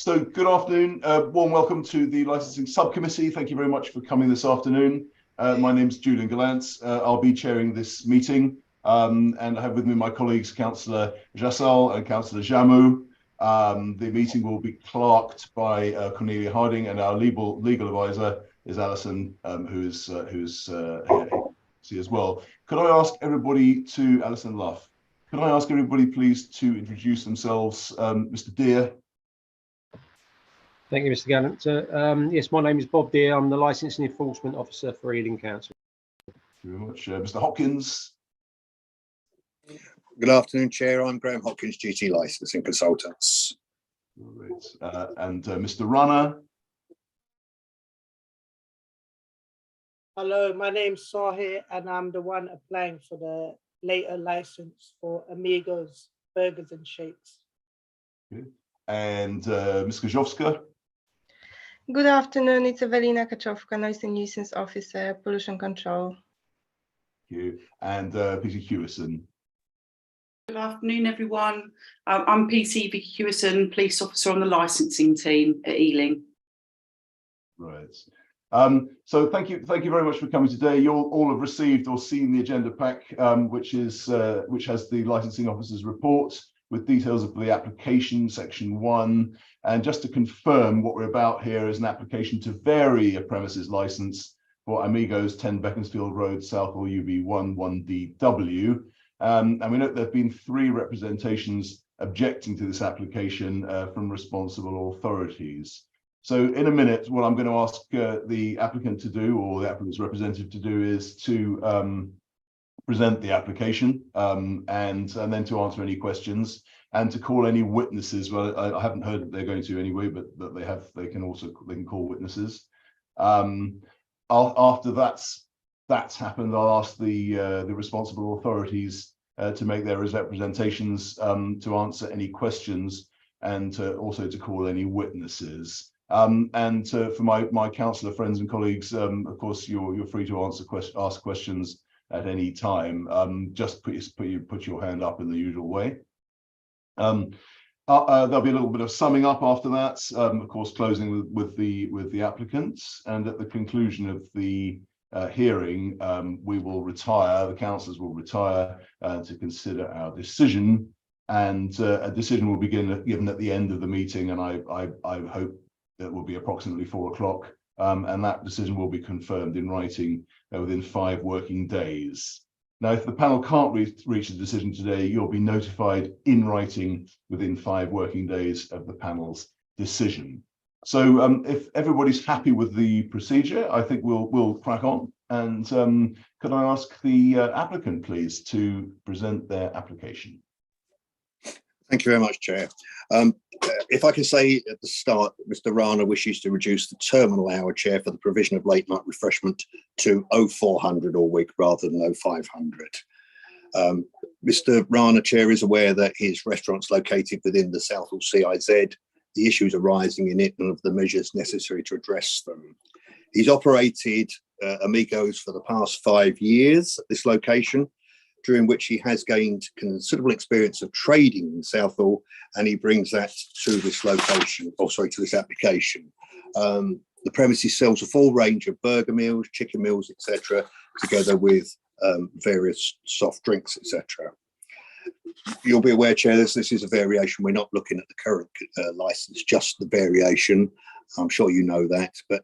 So good afternoon, warm welcome to the Licensing Subcommittee. Thank you very much for coming this afternoon. My name's Julian Gallant. I'll be chairing this meeting, and I have with me my colleagues, Councillor Jassal and Councillor Jamou. The meeting will be clerked by Cornelia Harding, and our legal advisor is Alison, who's here as well. Could I ask everybody to, Alison Luff, could I ask everybody please to introduce themselves? Mr. Deere. Thank you, Mr. Gallant. Yes, my name is Bob Deere. I'm the Licensing Enforcement Officer for Ealing Council. Thank you very much. Mr. Hopkins. Good afternoon, Chair. I'm Graham Hopkins, GT Licensing Consultants. Right. And Mr. Rana. Hello, my name's Sahir, and I'm the one applying for the later license for Amigos Burgers and Shakes. Okay. And Ms. Gajowska. Good afternoon, it's Evelina Kaczowska, Noise and Nuisance Officer, Pollution Control. Thank you. And Peter Hewison. Good afternoon, everyone. I'm PC Vicky Hewison, Police Officer on the licensing team at Ealing. Right. So thank you very much for coming today. You all have received or seen the agenda pack, which has the licensing officer's report with details of the application, section 1. And just to confirm, what we're about here is an application to vary a premises license for Amigos 10 Beaconsfield Road, Southall UB1 1DW. And we note there have been 3 representations objecting to this application from responsible authorities. So in a minute, what I'm going to ask the applicant to do, or the applicant's representative to do, is to present the application and then to answer any questions and to call any witnesses. Well, I haven't heard that they're going to anyway, but they can call witnesses. After that's happened, I'll ask the responsible authorities to make their representations, to answer any questions, and also to call any witnesses. For my councillor friends and colleagues, of course, you're free to ask questions at any time. Just put your hand up in the usual way. There'll be a little bit of summing up after that, of course, closing with the applicants, and at the conclusion of the hearing, we will retire. The councillors will retire to consider our decision, and a decision will be given at the end of the meeting, and I hope that will be approximately 4 o'clock, and that decision will be confirmed in writing within 5 working days. Now, if the panel can't reach a decision today, you'll be notified in writing within 5 working days of the panel's decision. So if everybody's happy with the procedure, I think we'll crack on. And could I ask the applicant, please, to present their application? Thank you very much, Chair. If I can say at the start, Mr. Rana wishes to reduce the terminal hour, Chair, for the provision of late night refreshment to 0400 all week rather than 0500. Mr. Rana, Chair, is aware that his restaurant's located within the Southall CIZ, the issues arising in it and of the measures necessary to address them. He's operated Amigos for the past 5 years at this location, during which he has gained considerable experience of trading in Southall, and he brings that to this location, to this application. The premises sells a full range of burger meals, chicken meals, etc., together with various soft drinks, etc. You'll be aware, Chair, this is a variation. We're not looking at the current license, just the variation. I'm sure you know that, but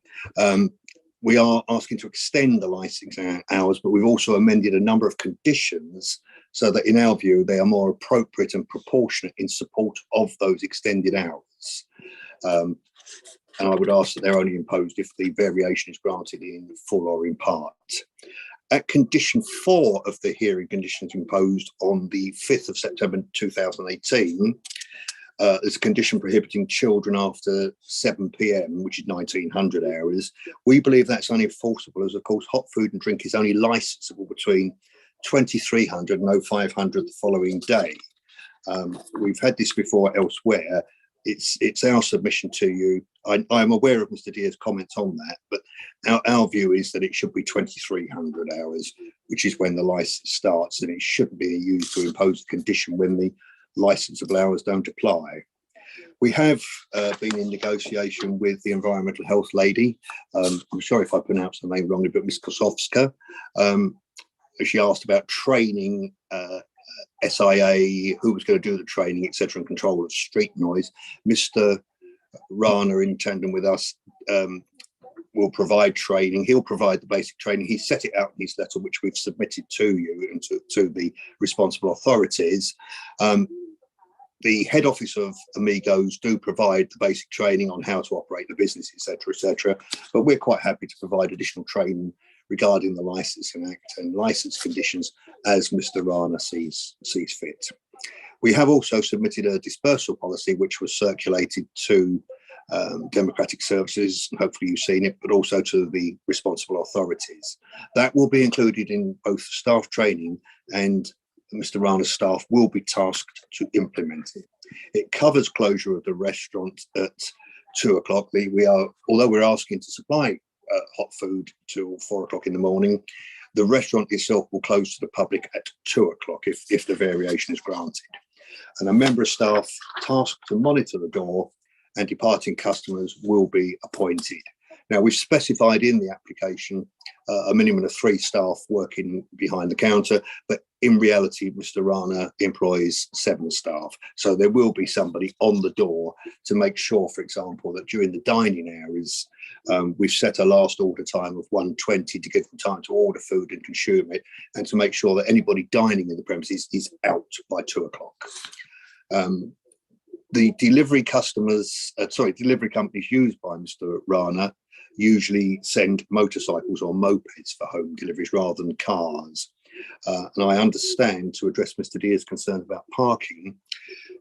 we are asking to extend the licensing hours, but we've also amended a number of conditions so that, in our view, they are more appropriate and proportionate in support of those extended hours. And I would ask that they're only imposed if the variation is granted in full or in part. At condition 4 of the hearing conditions imposed on the 5th of September 2018, there's a condition prohibiting children after 7 p.m, which is 1900 hours. We believe that's unenforceable, as of course hot food and drink is only licensable between 2300 and 0500 the following day. We've had this before elsewhere. It's our submission to you. I'm aware of Mr. Deere's comments on that, but our view is that it should be 2300 hours, which is when the license starts, and it shouldn't be used to impose a condition when the licensable hours don't apply. We have been in negotiation with the environmental health lady. I'm sorry if I pronounced the name wrongly, but Ms. Kosowska. She asked about training SIA, who was going to do the training, etc., and control of street noise. Mr. Rana, in tandem with us, will provide training. He'll provide the basic training. He set it out in his letter, which we've submitted to you and to the responsible authorities. The head office of Amigos do provide the basic training on how to operate the business, etc., but we're quite happy to provide additional training regarding the Licensing Act and license conditions as Mr. Rana sees fit. We have also submitted a dispersal policy which was circulated to Democratic Services, and hopefully you've seen it, but also to the responsible authorities. That will be included in both staff training, and Mr. Rana's staff will be tasked to implement it. It covers closure of the restaurant at 2 o'clock. Although we're asking to supply hot food till 4 o'clock in the morning, the restaurant itself will close to the public at 2 o'clock if the variation is granted. And a member of staff tasked to monitor the door and departing customers will be appointed. Now, we've specified in the application a minimum of 3 staff working behind the counter, but in reality, Mr. Rana employs 7 staff. So there will be somebody on the door to make sure, for example, that during the dining hours, we've set a last order time of 1:20 to give them time to order food and consume it, and to make sure that anybody dining in the premises is out by 2 o'clock. The delivery companies used by Mr. Rana usually send motorcycles or mopeds for home deliveries rather than cars. And I understand, to address Mr. Deer's concern about parking,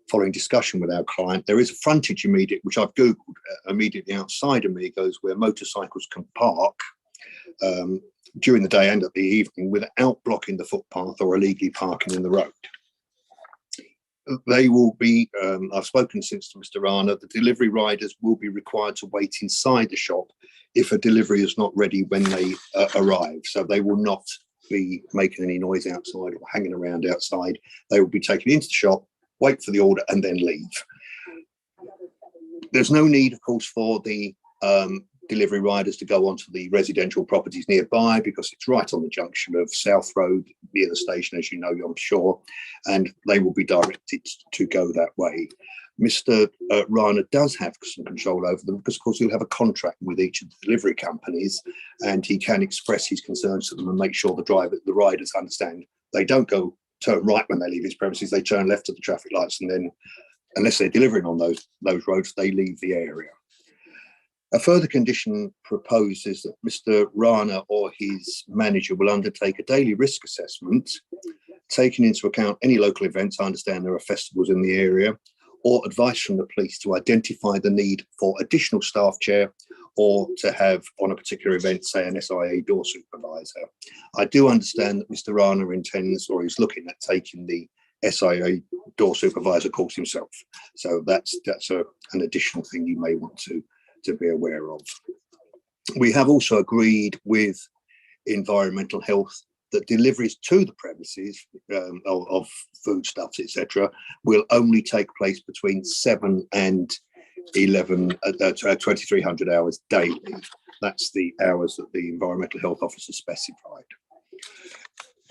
following discussion with our client, there is a frontage which I've Googled, immediately outside Amigos, where motorcycles can park during the day and at the evening without blocking the footpath or illegally parking in the road. They will be, I've spoken since to Mr. Rana, the delivery riders will be required to wait inside the shop if a delivery is not ready when they arrive. So they will not be making any noise outside or hanging around outside. They will be taken into the shop, wait for the order, and then leave. There's no need, of course, for the delivery riders to go onto the residential properties nearby, because it's right on the junction of South Road near the station, as you know, I'm sure, and they will be directed to go that way. Mr. Rana does have some control over them because, of course, he'll have a contract with each of the delivery companies, and he can express his concerns to them and make sure the riders understand they don't turn right when they leave his premises, they turn left at the traffic lights, and then, unless they're delivering on those roads, they leave the area. A further condition proposed is that Mr. Rana or his manager will undertake a daily risk assessment, taking into account any local events. I understand there are festivals in the area, or advice from the police to identify the need for additional staff chair, or to have, on a particular event, say an SIA door supervisor. I do understand that Mr. Rana intends, or is looking at taking the SIA door supervisor course himself. So that's an additional thing you may want to be aware of. We have also agreed with environmental health that deliveries to the premises of foodstuffs, etc., will only take place between 7 and 2300 hours daily. That's the hours that the environmental health officer specified.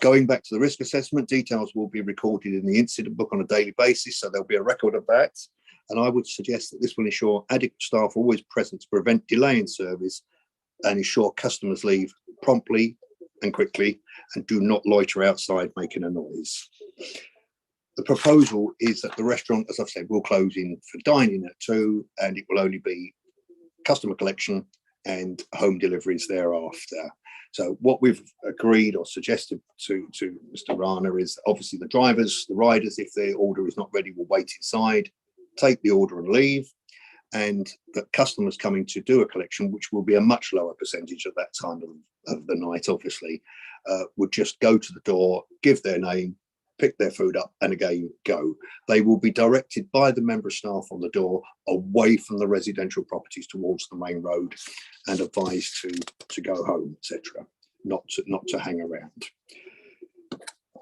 Going back to the risk assessment, details will be recorded in the incident book on a daily basis, so there'll be a record of that. And I would suggest that this will ensure adequate staff are always present to prevent delay in service and ensure customers leave promptly and quickly, and do not loiter outside making a noise. The proposal is that the restaurant, as I've said, will close in for dining at 2, and it will only be customer collection and home deliveries thereafter. So what we've agreed or suggested to Mr. Rana is obviously the riders, if their order is not ready, will wait inside, take the order and leave, and that customers coming to do a collection, which will be a much lower percentage at that time of the night, obviously, would just go to the door, give their name, pick their food up, and again go. They will be directed by the member of staff on the door away from the residential properties towards the main road, and advised to go home, etc., not to hang around.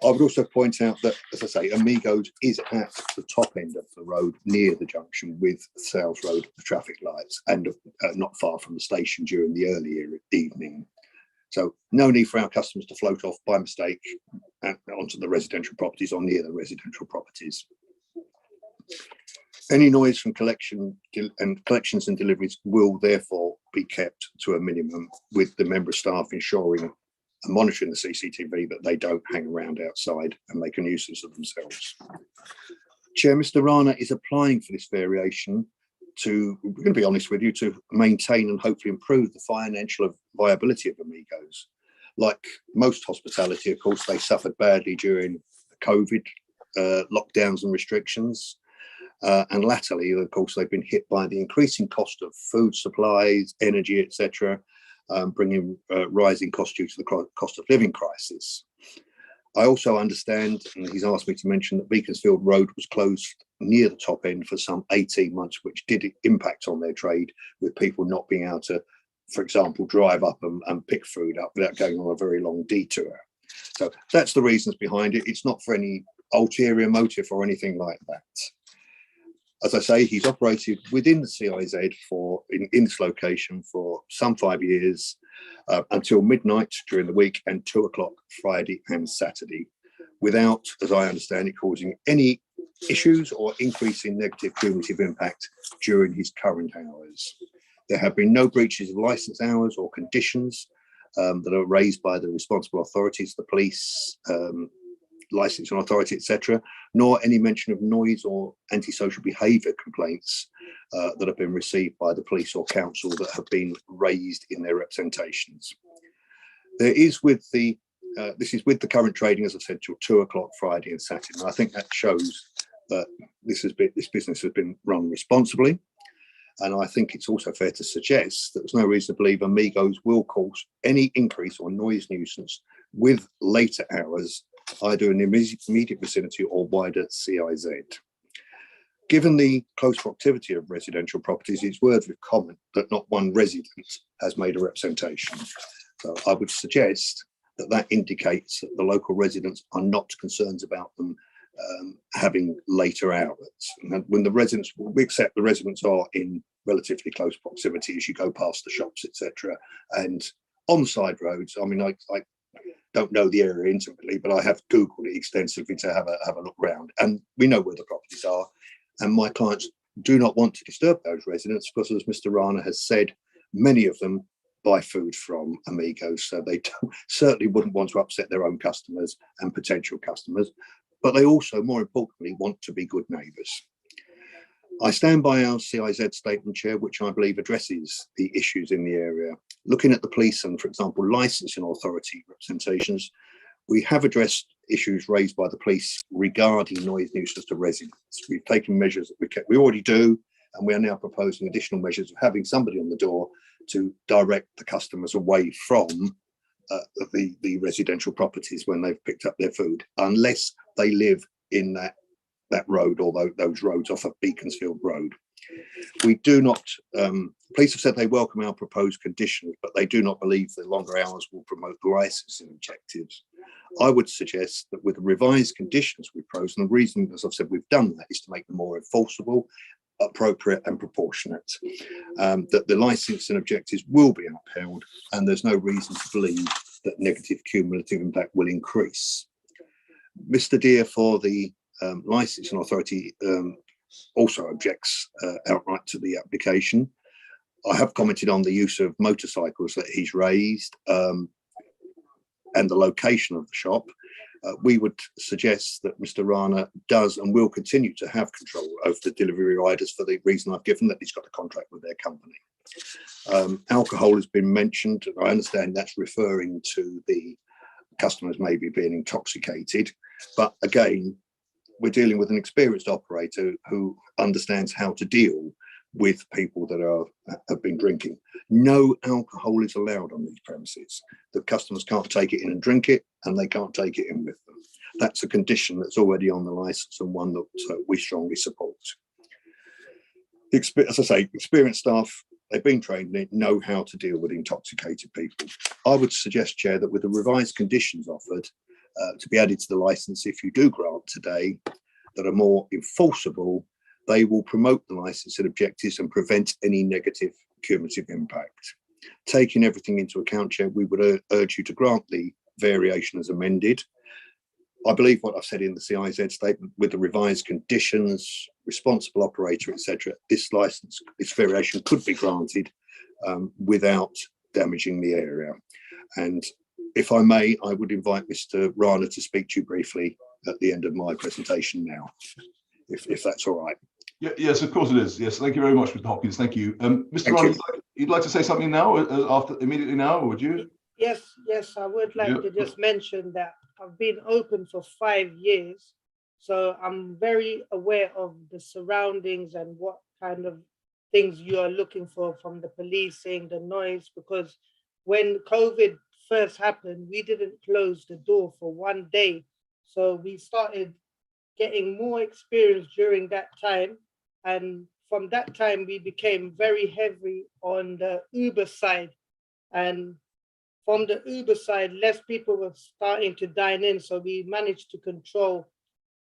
I would also point out that, as I say, Amigos is at the top end of the road near the junction with Sales Road, the traffic lights, and not far from the station during the early evening. So no need for our customers to float off by mistake onto the residential properties or near the residential properties. Any noise from collections and deliveries will therefore be kept to a minimum, with the member of staff ensuring and monitoring the CCTV that they don't hang around outside and make a nuisance of themselves. Chair, Mr. Rana is applying for this variation to, we're going to be honest with you, to maintain and hopefully improve the financial viability of Amigos. Like most hospitality, of course, they suffered badly during the COVID lockdowns and restrictions. And latterly, of course, they've been hit by the increasing cost of food supplies, energy, etc., bringing rising costs due to the cost of living crisis. I also understand, and he's asked me to mention, that Beaconsfield Road was closed near the top end for some 18 months, which did impact on their trade, with people not being able to, for example, drive up and pick food up without going on a very long detour. So that's the reasons behind it. It's not for any ulterior motive or anything like that. As I say, he's operated within the CIZ in this location for some 5 years, until midnight during the week and 2 o'clock Friday and Saturday, without, as I understand it, causing any issues or increasing negative cumulative impact during his current hours. There have been no breaches of licence hours or conditions that are raised by the responsible authorities, the police, licensing authority, etc., nor any mention of noise or antisocial behaviour complaints that have been received by the police or council that have been raised in their representations. There is this is with the current trading, as I said, till 2 o'clock Friday and Saturday. And I think that shows that this business has been run responsibly. And I think it's also fair to suggest that there's no reason to believe Amigos will cause any increase or noise nuisance with later hours, either in the immediate vicinity or wider CIZ. Given the close proximity of residential properties, it's worthy of comment that not one resident has made a representation. So I would suggest that that indicates that the local residents are not concerned about them having later hours. And when the residents, we accept the residents are in relatively close proximity as you go past the shops, etc. And on side roads, I mean, I don't know the area intimately, but I have Googled it extensively to have a look around, and we know where the properties are. And my clients do not want to disturb those residents because, as Mr. Rana has said, many of them buy food from Amigos, so they certainly wouldn't want to upset their own customers and potential customers, but they also, more importantly, want to be good neighbours. I stand by our CIZ statement, Chair, which I believe addresses the issues in the area. Looking at the police and, for example, licensing authority representations, we have addressed issues raised by the police regarding noise nuisance to residents. We've taken measures that we already do, and we are now proposing additional measures of having somebody on the door to direct the customers away from the residential properties when they've picked up their food, unless they live in that road or those roads off of Beaconsfield Road. We do not, police have said they welcome our proposed conditions, but they do not believe the longer hours will promote licensing objectives. I would suggest that with the revised conditions we propose, and the reason, as I've said, we've done that is to make them more enforceable, appropriate and proportionate, that the licensing objectives will be upheld, and there's no reason to believe that negative cumulative impact will increase. Mr. Deere for the licensing authority also objects outright to the application. I have commented on the use of motorcycles that he's raised and the location of the shop. We would suggest that Mr. Rana does and will continue to have control over the delivery riders for the reason I've given, that he's got a contract with their company. Alcohol has been mentioned. I understand that's referring to the customers maybe being intoxicated, but again, we're dealing with an experienced operator who understands how to deal with people that have been drinking. No alcohol is allowed on these premises. The customers can't take it in and drink it, and they can't take it in with them. That's a condition that's already on the licence, and one that we strongly support. As I say, experienced staff, they've been trained, they know how to deal with intoxicated people. I would suggest, Chair, that with the revised conditions offered, to be added to the license if you do grant today that are more enforceable. They will promote the licensing objectives and prevent any negative cumulative impact. Taking everything into account, Chair, we would urge you to grant the variation as amended. I believe what I've said in the CIZ statement with the revised conditions, responsible operator, etc. This license, this variation could be granted without damaging the area. And if I may, I would invite Mr. Rana to speak to you briefly at the end of my presentation now, if that's all right. Yeah, yes, of course it is. Yes, thank you very much, Mr. Hopkins. Thank you. Mr. Thank Rana, you. you'd like to say something now, immediately now, or would you? Yes, I would like Yeah. to just mention that I've been open for 5 years, so I'm very aware of the surroundings and what kind of things you are looking for from the policing, the noise, because when COVID first happened, we didn't close the door for 1 day. So we started getting more experience during that time. And from that time, we became very heavy on the Uber side. And from the Uber side, less people were starting to dine in. So we managed to control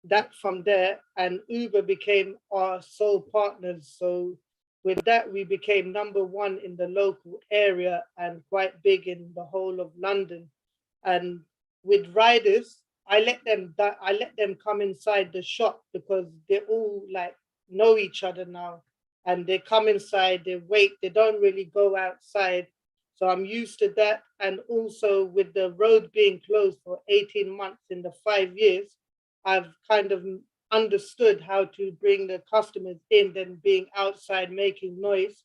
that from there. And Uber became our sole partners. So with that, we became #1 in the local area and quite big in the whole of London. And with riders, I let them come inside the shop because they all like know each other now, and they come inside, they wait, they don't really go outside. So I'm used to that. And also with the road being closed for 18 months in the 5 years, I've kind of understood how to bring the customers in than being outside making noise.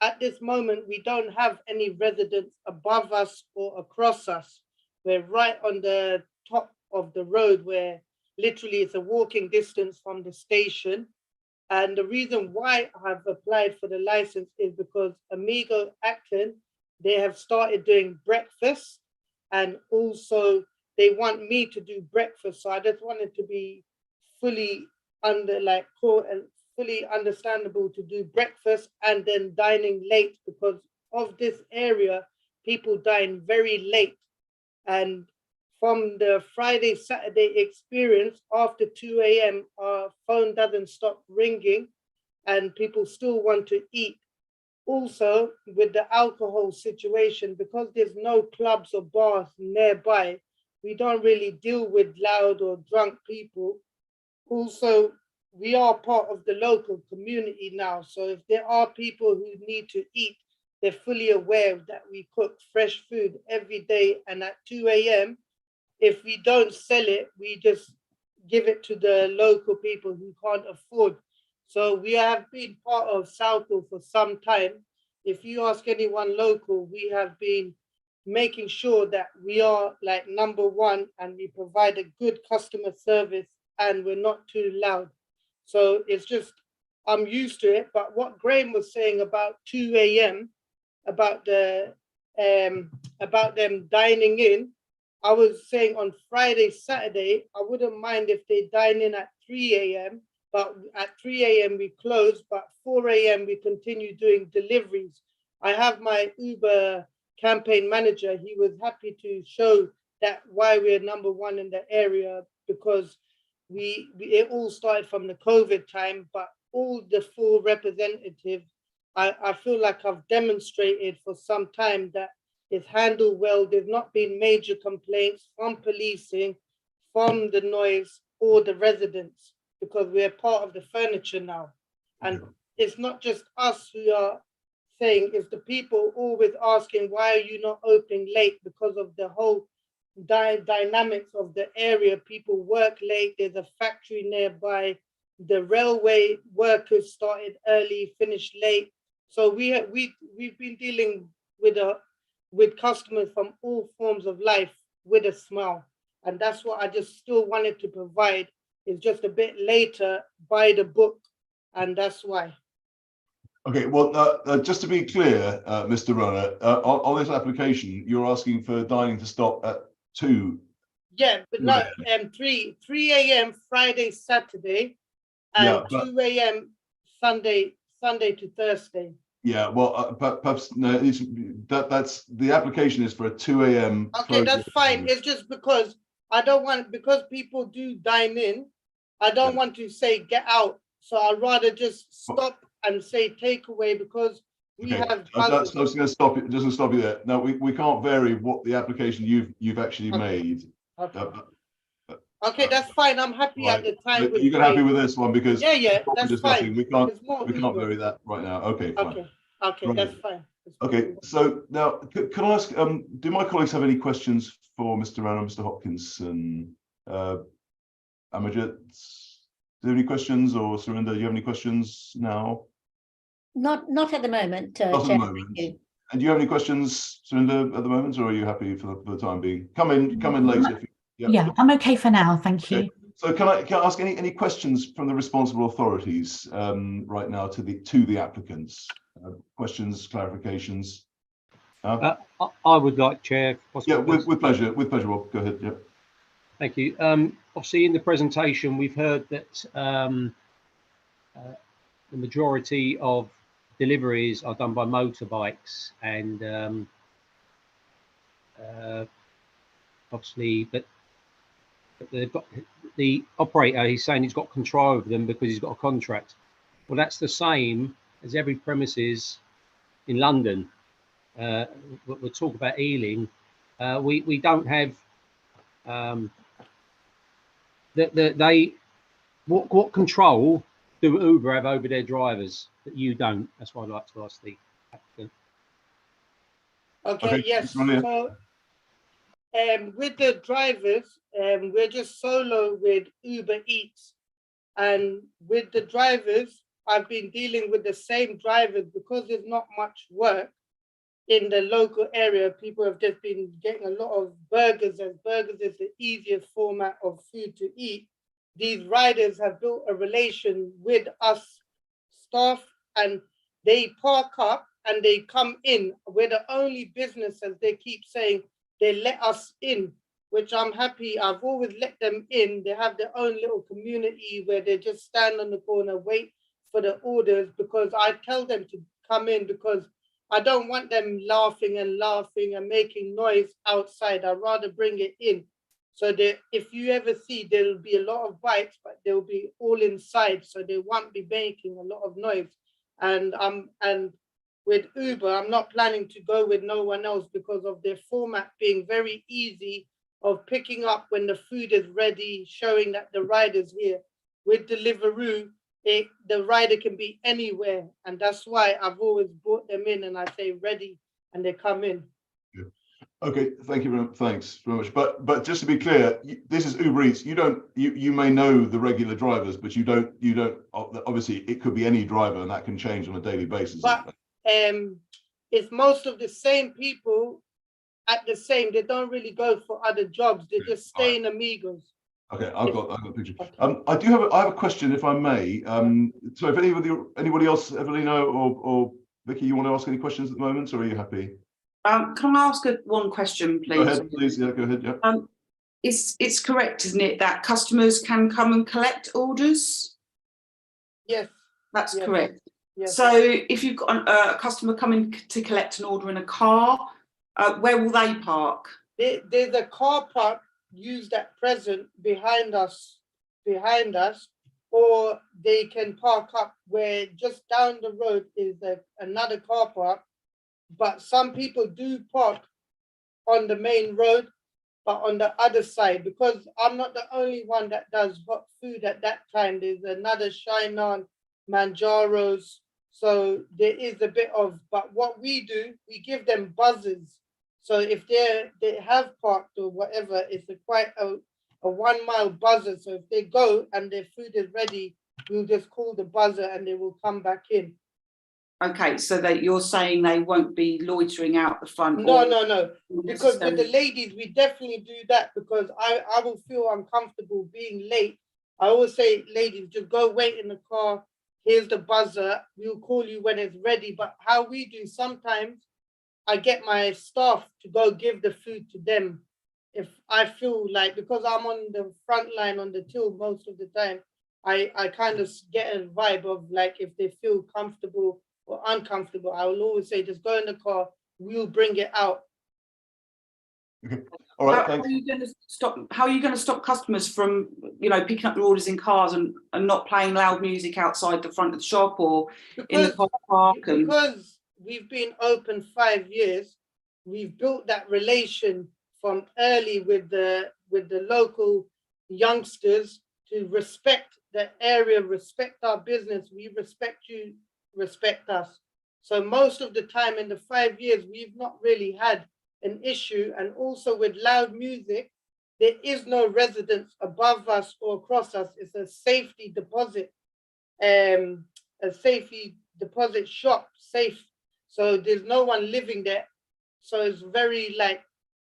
At this moment, we don't have any residents above us or across us. We're right on the top of the road where literally it's a walking distance from the station. And the reason why I've applied for the license is because Amigo Acton, they have started doing breakfast, and also they want me to do breakfast. So I just wanted to be fully fully understandable to do breakfast and then dining late, because of this area, people dine very late. And from the Friday, Saturday experience, after 2 a.m., our phone doesn't stop ringing and people still want to eat. Also, with the alcohol situation, because there's no clubs or bars nearby, we don't really deal with loud or drunk people. Also, we are part of the local community now. So if there are people who need to eat, they're fully aware that we cook fresh food every day. And at 2 a.m., if we don't sell it, we just give it to the local people who can't afford. So we have been part of Southall for some time. If you ask anyone local, we have been making sure that we are like #1 and we provide a good customer service and we're not too loud. So it's just, I'm used to it. But what Graham was saying about 2 a.m., about them dining in, I was saying on Friday, Saturday, I wouldn't mind if they dine in at 3 a.m., but at 3 a.m. we close, but 4 a.m. we continue doing deliveries. I have my Uber campaign manager. He was happy to show that why we're #1 in the area, because it all started from the COVID time, but all the 4 representatives, I feel like I've demonstrated for some time that it's handled well. There's not been major complaints from policing, from the noise, or the residents, because we're part of the furniture now. And it's not just us who are saying, it's the people always asking, why are you not opening late? Because of the whole dynamics of the area. People work late, there's a factory nearby, the railway workers started early, finished late. So we've been dealing with customers from all forms of life with a smile. And that's what I just still wanted to provide. It's just a bit later by the book, and that's why. Okay, well, just to be clear, Mr. Runner, on this application, you're asking for dining to stop at 2. Yeah, but not 3 a.m. Friday, Saturday, and 2 a.m. Sunday to Thursday. Yeah, well, perhaps no. That's the application is for a 2 a.m. Okay, that's fine. It's just because I don't want, because people do dine in, I don't Yeah. want to say get out. So I'd rather just stop and say takeaway, because we Okay, have that's buzzers. going to stop it. Doesn't stop you there. No, we can't vary what the application you've actually Okay. made. Okay. Okay, that's fine. I'm happy Right. at the time with You're happy five. with this one because Yeah, what we're that's discussing, fine. we can't It's more we can't Uber. vary that right now. Okay, fine. Okay, Right. that's fine. It's more Okay, Uber. so now can I ask, do my colleagues have any questions for Mr. Rana, Mr. Hopkinson, Amajit? Do you have any questions, or Surinder, do you have any questions now? Not at the moment, Not at the Chair. moment. Thank you. And do you have any questions, Surinder, at the moment, or are you happy for the time being? Come in later. If you, Yeah, I'm okay for now. Thank Okay. you. So can I ask any questions from the responsible authorities right now to the applicants? Questions, clarifications? I would like, Chair. Yeah, with pleasure. With pleasure, Rob. Go ahead. Yeah. Thank you. Obviously, in the presentation, we've heard that the majority of deliveries are done by motorbikes, and obviously, but they've got the operator. He's saying he's got control over them because he's got a contract. Well, that's the same as every premises in London. We'll talk about Ealing. We don't have what control do Uber have over their drivers that you don't? That's what I'd like to ask the applicant. Okay, yes. So with the drivers, we're just solo with Uber Eats, and with the drivers, I've been dealing with the same drivers because there's not much work in the local area. People have just been getting a lot of burgers, as burgers is the easiest format of food to eat. These riders have built a relation with us staff, and they park up and they come in. We're the only business, as they keep saying, they let us in, which I'm happy. I've always let them in. They have their own little community where they just stand on the corner, wait for the orders, because I tell them to come in because I don't want them laughing and making noise outside. I'd rather bring it in. So that if you ever see, there'll be a lot of bikes, but they'll be all inside, so they won't be making a lot of noise. And with Uber, I'm not planning to go with no one else because of their format being very easy of picking up when the food is ready, showing that the rider's here. With Deliveroo, the rider can be anywhere, and that's why I've always brought them in and I say ready and they come in. Yeah. Okay, thank you thanks very much. But just to be clear, this is Uber Eats. You may know the regular drivers, but you don't obviously it could be any driver and that can change on a daily basis. But it's most of the same people at the same, they don't really go for other jobs, they just stay in Amigos. Okay, I've got a picture. Okay. I have a question, if I may. So if anybody else, Evelina or Vicky, you want to ask any questions at the moment, or are you happy? Can I ask one question, please? Go ahead, please. Yeah, go ahead. Yeah. It's correct, isn't it, that customers can come and collect orders? Yes. That's Yes. correct. Yes. So if you've got a customer coming to collect an order in a car, where will they park? There's a car park used at present behind us, or they can park up where just down the road is another car park. But some people do park on the main road, but on the other side, because I'm not the only one that does hot food at that time. There's another Shinon, Manjaros. So there is a bit of, but what we do, we give them buzzers. So if they have parked or whatever, it's quite a 1 mile buzzer. So if they go and their food is ready, we'll just call the buzzer and they will come back in. Okay, so that you're saying they won't be loitering out the front? No. Because with the ladies, we definitely do that because I will feel uncomfortable being late. I always say, ladies, just go wait in the car. Here's the buzzer. We'll call you when it's ready. But how we do, sometimes I get my staff to go give the food to them. If I feel like, because I'm on the front line on the till most of the time, I kind of get a vibe of like, if they feel comfortable or uncomfortable, I will always say, just go in the car, we'll bring it out. All right, How thanks. are you going to stop? How are you going to stop customers from, picking up their orders in cars and not playing loud music outside the front of the shop or in the Because, car park? And because we've been open 5 years, we've built that relation from early with the local youngsters to respect the area, respect our business. We respect you, respect us. So most of the time in the 5 years, we've not really had an issue. And also with loud music, there is no residence above us or across us. It's a safety deposit, a safety deposit shop, safe. So there's no one living there. So it's very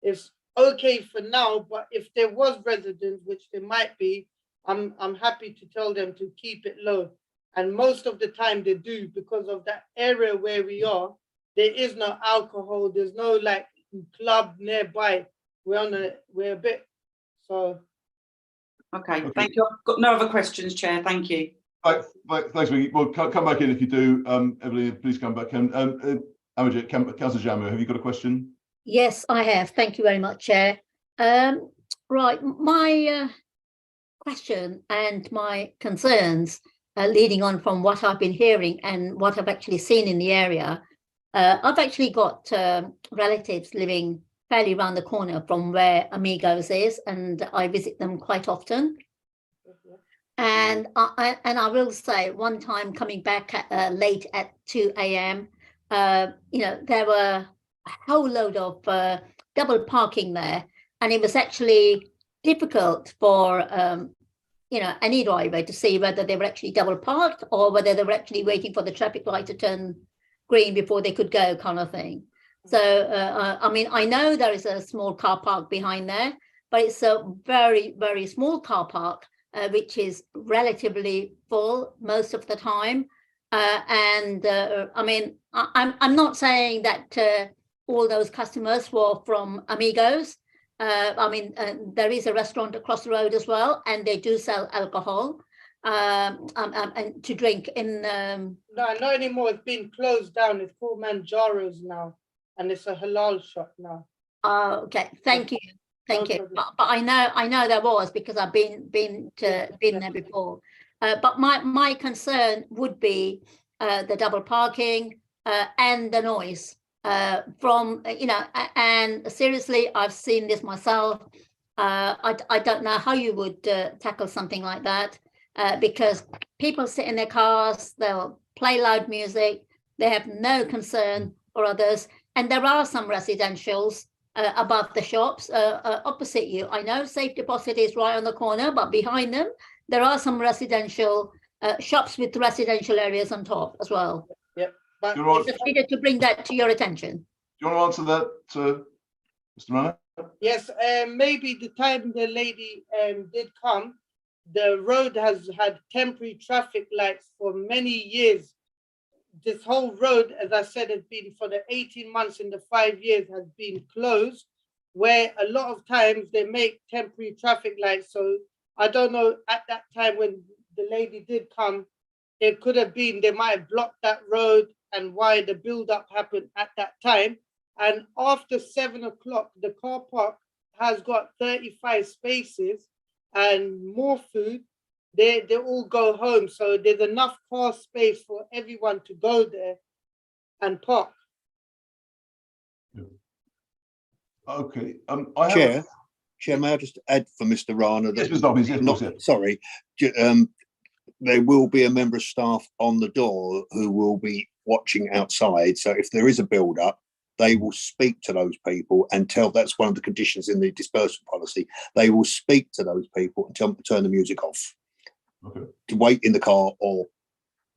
it's okay for now, but if there was residents, which there might be, I'm happy to tell them to keep it low. And most of the time they do, because of that area where we are, there is no alcohol, there's no club nearby. We're a bit, so. okay, thank you. I've got no other questions, Chair. Thank you. Thanks, Vicky. Well, come back in if you do. Evelyn, please come back in. Amajit, Councillor Jammeh, have you got a question? Yes, I have. Thank you very much, Chair. Right, my question and my concerns, leading on from what I've been hearing and what I've actually seen in the area. I've actually got relatives living fairly around the corner from where Amigos is, and I visit them quite often. And I will say, one time coming back late at 2 a.m., there were a whole load of double parking there, and it was actually difficult for any driver to see whether they were actually double parked or whether they were actually waiting for the traffic light to turn green before they could go, kind of thing. So I know there is a small car park behind there, but it's a very, very small car park, which is relatively full most of the time. I'm not saying that all those customers were from Amigos. There is a restaurant across the road as well, and they do sell alcohol and to drink in. No, not anymore. It's been closed down. It's called Manjaro's now, and it's a halal shop now. Okay, thank you. Thank No you. problem. But I know there was, because I've been there before. But my concern would be the double parking and the noise from and seriously, I've seen this myself. I don't know how you would tackle something like that, because people sit in their cars, they'll play loud music, they have no concern for others, and there are some residentials above the shops opposite you. I know Safe Deposit is right on the corner, but behind them there are some residential shops with residential areas on top as well. Yep. But You're right. Just needed to bring that to your attention. Do you want to answer that, Mr. Rana? yes, maybe the time the lady did come, the road has had temporary traffic lights for many years. This whole road, as I said, has been for the 18 months in the 5 years has been closed, where a lot of times they make temporary traffic lights. So I don't know, at that time when the lady did come, it could have been, they might have blocked that road and why the build-up happened at that time. And after 7 o'clock, the car park has got 35 spaces and more food. They all go home. So there's enough car space for everyone to go there and park. Okay. Chair, may I just add for Mr. Rana that Yes, Mr. Dobbins, yes, of course, yeah. sorry, there will be a member of staff on the door who will be watching outside. So if there is a build-up, they will speak to those people and that's one of the conditions in the dispersal policy. They will speak to those people and tell them to turn the music off. Okay. To wait in the car or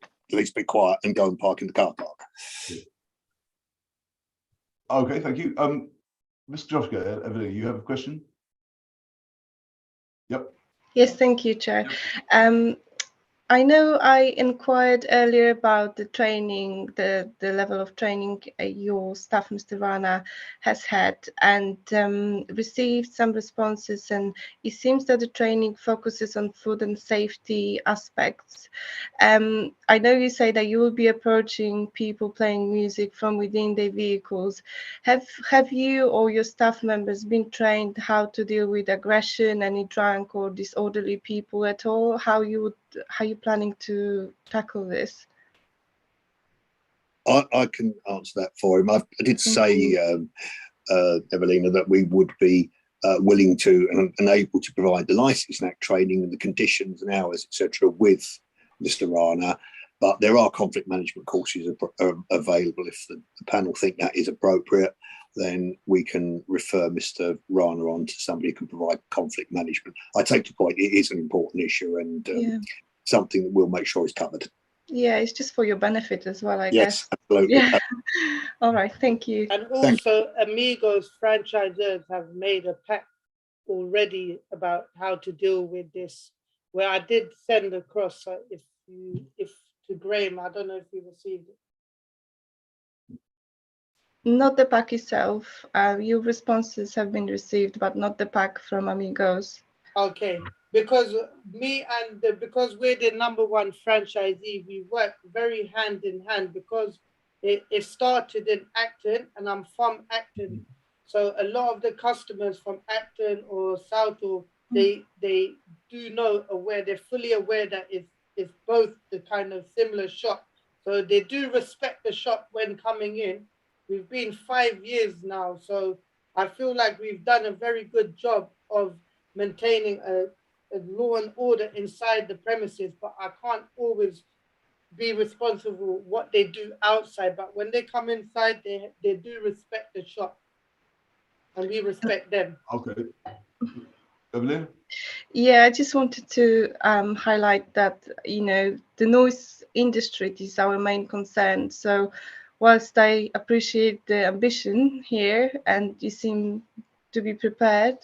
at least be quiet and go and park in the car park. Yeah. Okay, thank you. Mr. Joshka, Evelyn, you have a question? Yep. Yes, thank you, Chair. I know I inquired earlier about the training, the level of training your staff, Mr. Rana, has had, and received some responses, and it seems that the training focuses on food and safety aspects. I know you say that you will be approaching people playing music from within their vehicles. Have you or your staff members been trained how to deal with aggression, any drunk or disorderly people at all? How you planning to tackle this? I can answer that for him. I did say, Evelina, that we would be willing to and able to provide the licensing act training and the conditions and hours, etc., with Mr. Rana. But there are conflict management courses available. If the panel think that is appropriate, then we can refer Mr. Rana on to somebody who can provide conflict management. I take the point; it is an important issue and something that we'll make sure is covered. Yeah, it's just for your benefit as well, I guess. guess. Absolutely. Yeah. All right, thank you. And also, Amigos franchisors have made a pact already about how to deal with this, where I did send across, if to Graham, I don't know if you received it. Not the pack itself. Your responses have been received, but not the pack from Amigos. Okay, because because we're the #1 franchisee, we work very hand in hand, because it started in Acton and I'm from Acton. So a lot of the customers from Acton or Southall, they do know, they're fully aware that it's both the kind of similar shop. So they do respect the shop when coming in. We've been 5 years now, so I feel like we've done a very good job of maintaining a law and order inside the premises, but I can't always be responsible what they do outside. But when they come inside, they do respect the shop, and we respect them. Okay. Evelyn? Yeah, I just wanted to highlight that, the noise industry is our main concern. So whilst I appreciate the ambition here and you seem to be prepared,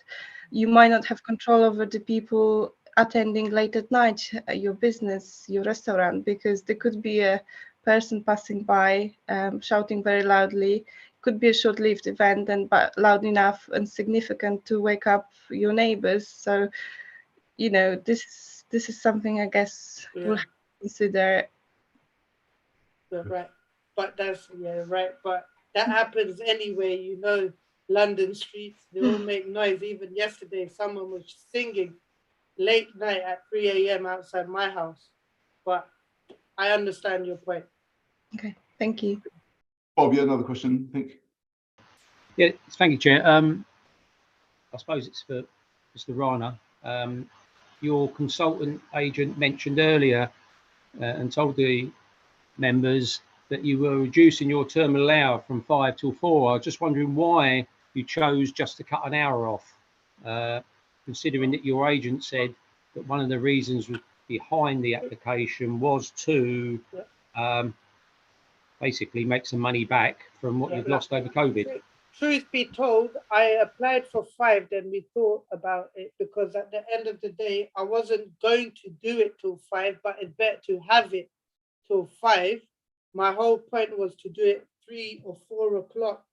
you might not have control over the people attending late at night your business, your restaurant, because there could be a person passing by shouting very loudly. Could be a short-lived event, but loud enough and significant to wake up your neighbors. So, this is something I guess we'll have to consider. Right, but right. But that happens anyway. London streets, they all make noise. Even yesterday, someone was singing late night at 3 a.m. outside my house. But I understand your point. Okay, thank you. Bob, you had another question, I think. Yeah, thank you, Chair. I suppose it's for Mr. Rana. Your consultant agent mentioned earlier and told the members that you were reducing your terminal hour from 5 till 4. I was just wondering why you chose just to cut an hour off, considering that your agent said that one of the reasons behind the application was to basically make some money back from what you've lost over COVID. Truth be told, I applied for 5, then we thought about it, because at the end of the day, I wasn't going to do it till 5, but it's better to have it till 5. My whole point was to do it 3 or 4 o'clock,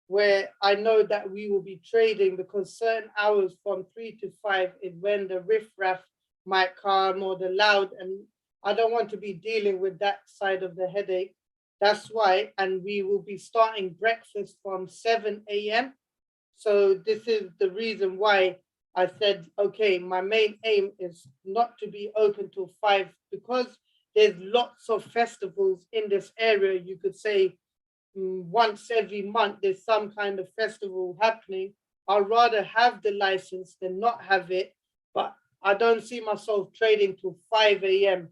where I know that we will be trading, because certain hours from 3 to 5 is when the riffraff might come or the loud, and I don't want to be dealing with that side of the headache. That's why, and we will be starting breakfast from 7 a.m. So this is the reason why I said, okay, my main aim is not to be open till 5, because there's lots of festivals in this area. You could say once every month, there's some kind of festival happening. I'd rather have the license than not have it, but I don't see myself trading till 5 a.m.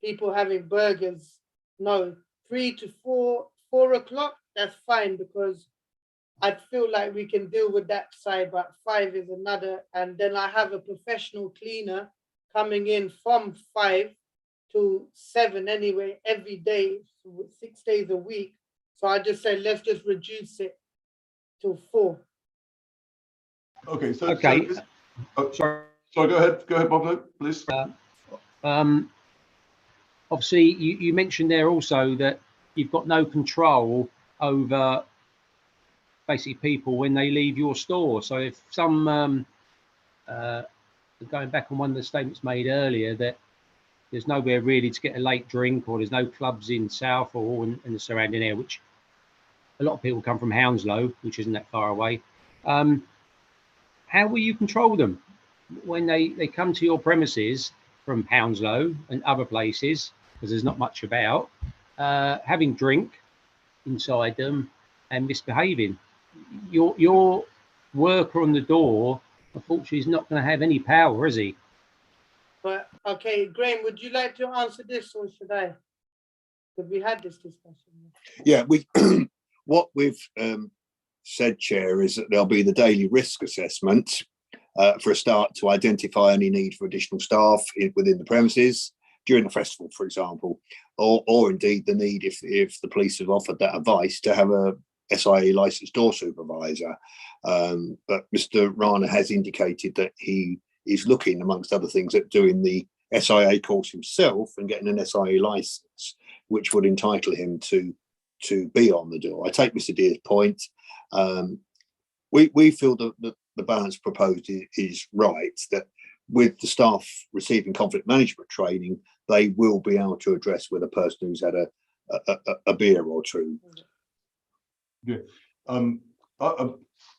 People having burgers. No. 3 to 4 o'clock, that's fine, because I feel like we can deal with that side, but 5 is another. And then I have a professional cleaner coming in from 5 to 7 anyway, every day, 6 days a week. So I just said, let's just reduce it to 4. Okay, so, okay. sorry, go ahead, Bob, please. obviously you mentioned there also that you've got no control over basically people when they leave your store. So if some going back on one of the statements made earlier, that there's nowhere really to get a late drink, or there's no clubs in Southall and the surrounding area, which a lot of people come from Hounslow, which isn't that far away. How will you control them when they come to your premises from Hounslow and other places, because there's not much about, having drink inside them and misbehaving? Your worker on the door, unfortunately, is not going to have any power, is he? But okay, Graham, would you like to answer this, or should I? Because we had this discussion. Yeah, we what we've said, Chair, is that there'll be the daily risk assessment for a start to identify any need for additional staff within the premises during the festival, for example, or indeed the need, if the police have offered that advice, to have a SIA licensed door supervisor. But Mr. Rana has indicated that he is looking, amongst other things, at doing the SIA course himself and getting an SIA license, which would entitle him to be on the door. I take Mr. Deer's point. We feel that the balance proposed is right, that with the staff receiving conflict management training, they will be able to address with a person who's had a beer or two. Yeah.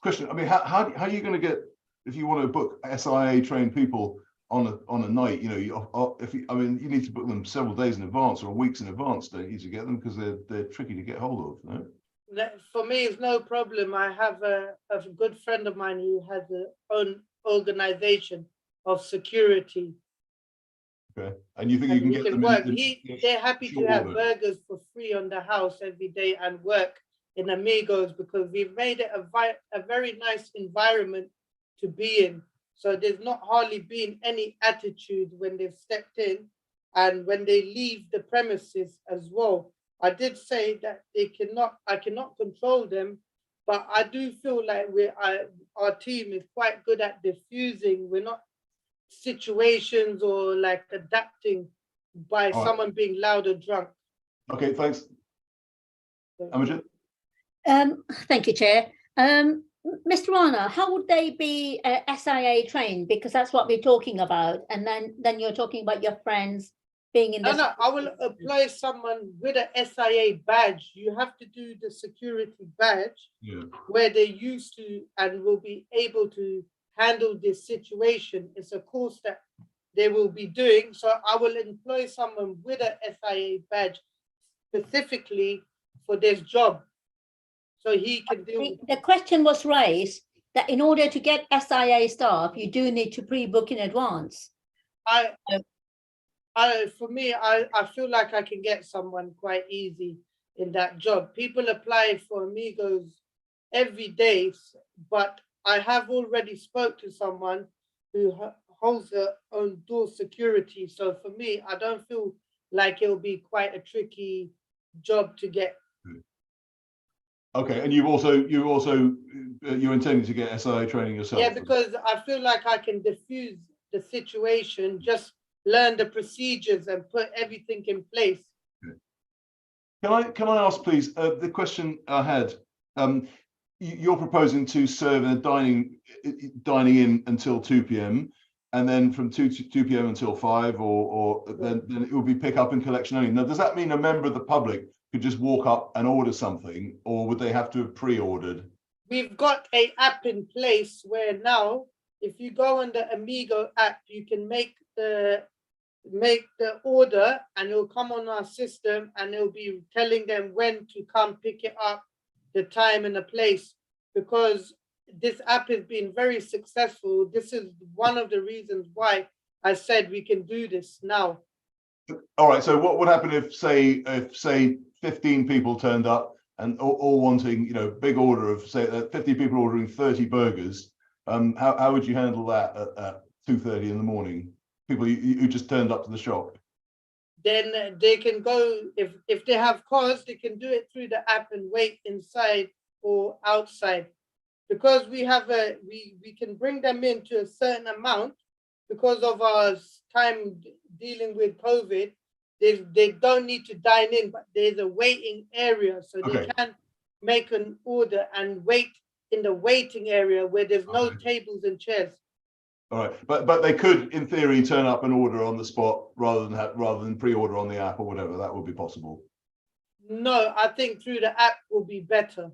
Question. I mean, how are you going to get, if you want to book SIA trained people on a night? You know, I mean, you need to book them several days in advance or weeks in advance, don't you, to get them, because they're tricky to get hold of. No? For me, it's no problem. I have a good friend of mine who has their own organization of security. Okay, and you think you can get them work? In they're happy to have burgers for free on the house every day and work in Amigos, because we've made it a very nice environment to be in. So there's not hardly been any attitude when they've stepped in, and when they leave the premises as well. I did say that I cannot control them, but I do feel like our team is quite good at diffusing. We're not situations or like adapting by someone being loud or drunk. Okay, thanks. Imogen? Thank you, Chair. Mr. Rana, how would they be SIA trained? Because that's what we're talking about. And then you're talking about your friends being in this. No, I will employ someone with a SIA badge. You have to do the security badge, where they're used to and will be able to handle this situation. It's a course that they will be doing. So I will employ someone with a SIA badge specifically for this job, so he can do. The question was raised that in order to get SIA staff, you do need to pre-book in advance. For me, I feel like I can get someone quite easy in that job. People apply for Amigos every day, but I have already spoke to someone who holds their own door security. So for me, I don't feel like it'll be quite a tricky job to get. Okay, and you're intending to get SIA training yourself? Yeah, because I feel like I can diffuse the situation, just learn the procedures and put everything in place. Can I ask, please, the question I had? You're proposing to serve in dining in until 2 p.m. and then from 2 p.m. until 5, or then it will be pick up and collection only. Now, does that mean a member of the public could just walk up and order something, or would they have to have pre-ordered? We've got an app in place where now, if you go on the Amigo app, you can make the order, and it'll come on our system, and it'll be telling them when to come pick it up, the time and the place. Because this app has been very successful. This is one of the reasons why I said we can do this now. All right. So what would happen if say 15 people turned up and all wanting, big order of, say, 50 people ordering 30 burgers? How would you handle that at 2:30 in the morning? People who just turned up to the shop? Then they can go, if they have cars, they can do it through the app and wait inside or outside. Because we have we can bring them in to a certain amount. Because of our time dealing with COVID, they don't need to dine in, but there's a waiting area, so they Okay. can make an order and wait in the waiting area where there's no Okay. tables and chairs. All right, but they could, in theory, turn up and order on the spot rather than pre-order on the app or whatever. That would be possible. No, I think through the app will be better.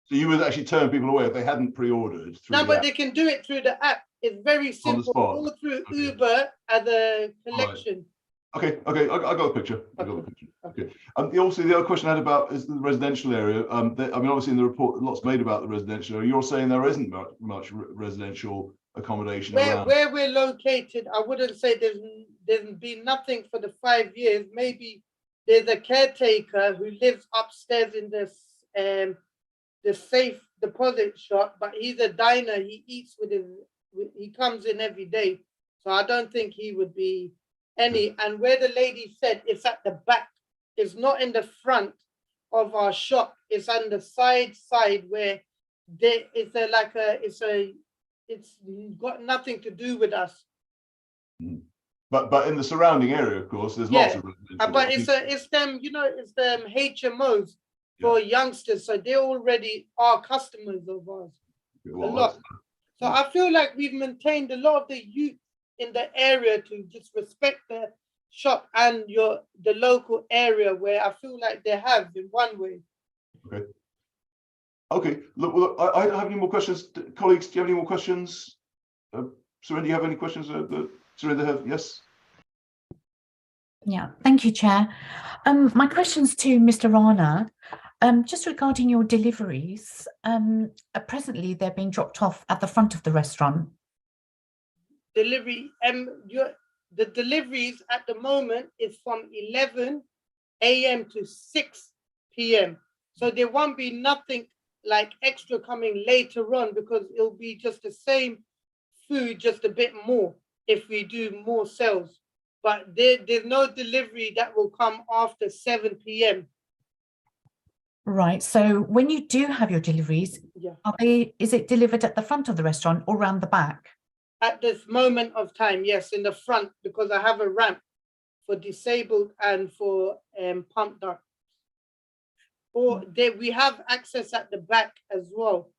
So you would actually turn people away if they hadn't pre-ordered through No, the but app they can do it through the app. It's very on the simple. spot. All through Okay. Uber as a collection. Okay, I got the picture. I got the picture. Okay. Also, the other question I had about is the residential area. I mean, obviously in the report, lots made about the residential area. You're saying there isn't much residential accommodation around. Where we're located, I wouldn't say there's been nothing for the 5 years. Maybe there's a caretaker who lives upstairs in the safe deposit shop, but he's a diner. He eats he comes in every day. So I don't think he would be any. And where the lady said it's at the back, it's not in the front of our shop. It's on the side where it's got nothing to do with us. But in the surrounding area, of course, there's lots of residential. But it's them, it's them HMOs for youngsters, so they already are customers of ours. Well, a lot. So I feel like we've maintained a lot of the youth in the area to just respect the shop and the local area, where I feel like they have in one way. Okay. Okay. Look, I don't have any more questions. Colleagues, do you have any more questions? Surinder, do you have any questions? Surinder, have yes. Yeah, thank you, Chair. My question's to Mr. Rana. Just regarding your deliveries, presently they're being dropped off at the front of the restaurant. Delivery, the deliveries at the moment is from 11 a.m. to 6 p.m. So there won't be nothing like extra coming later on, because it'll be just the same food, just a bit more if we do more sales. But there's no delivery that will come after 7 p.m. Right. So when you do have your deliveries, is it delivered at the front of the restaurant or around the back? At this moment of time, yes, in the front, because I have a ramp for disabled and for pump duct. Or we have access at the back as well.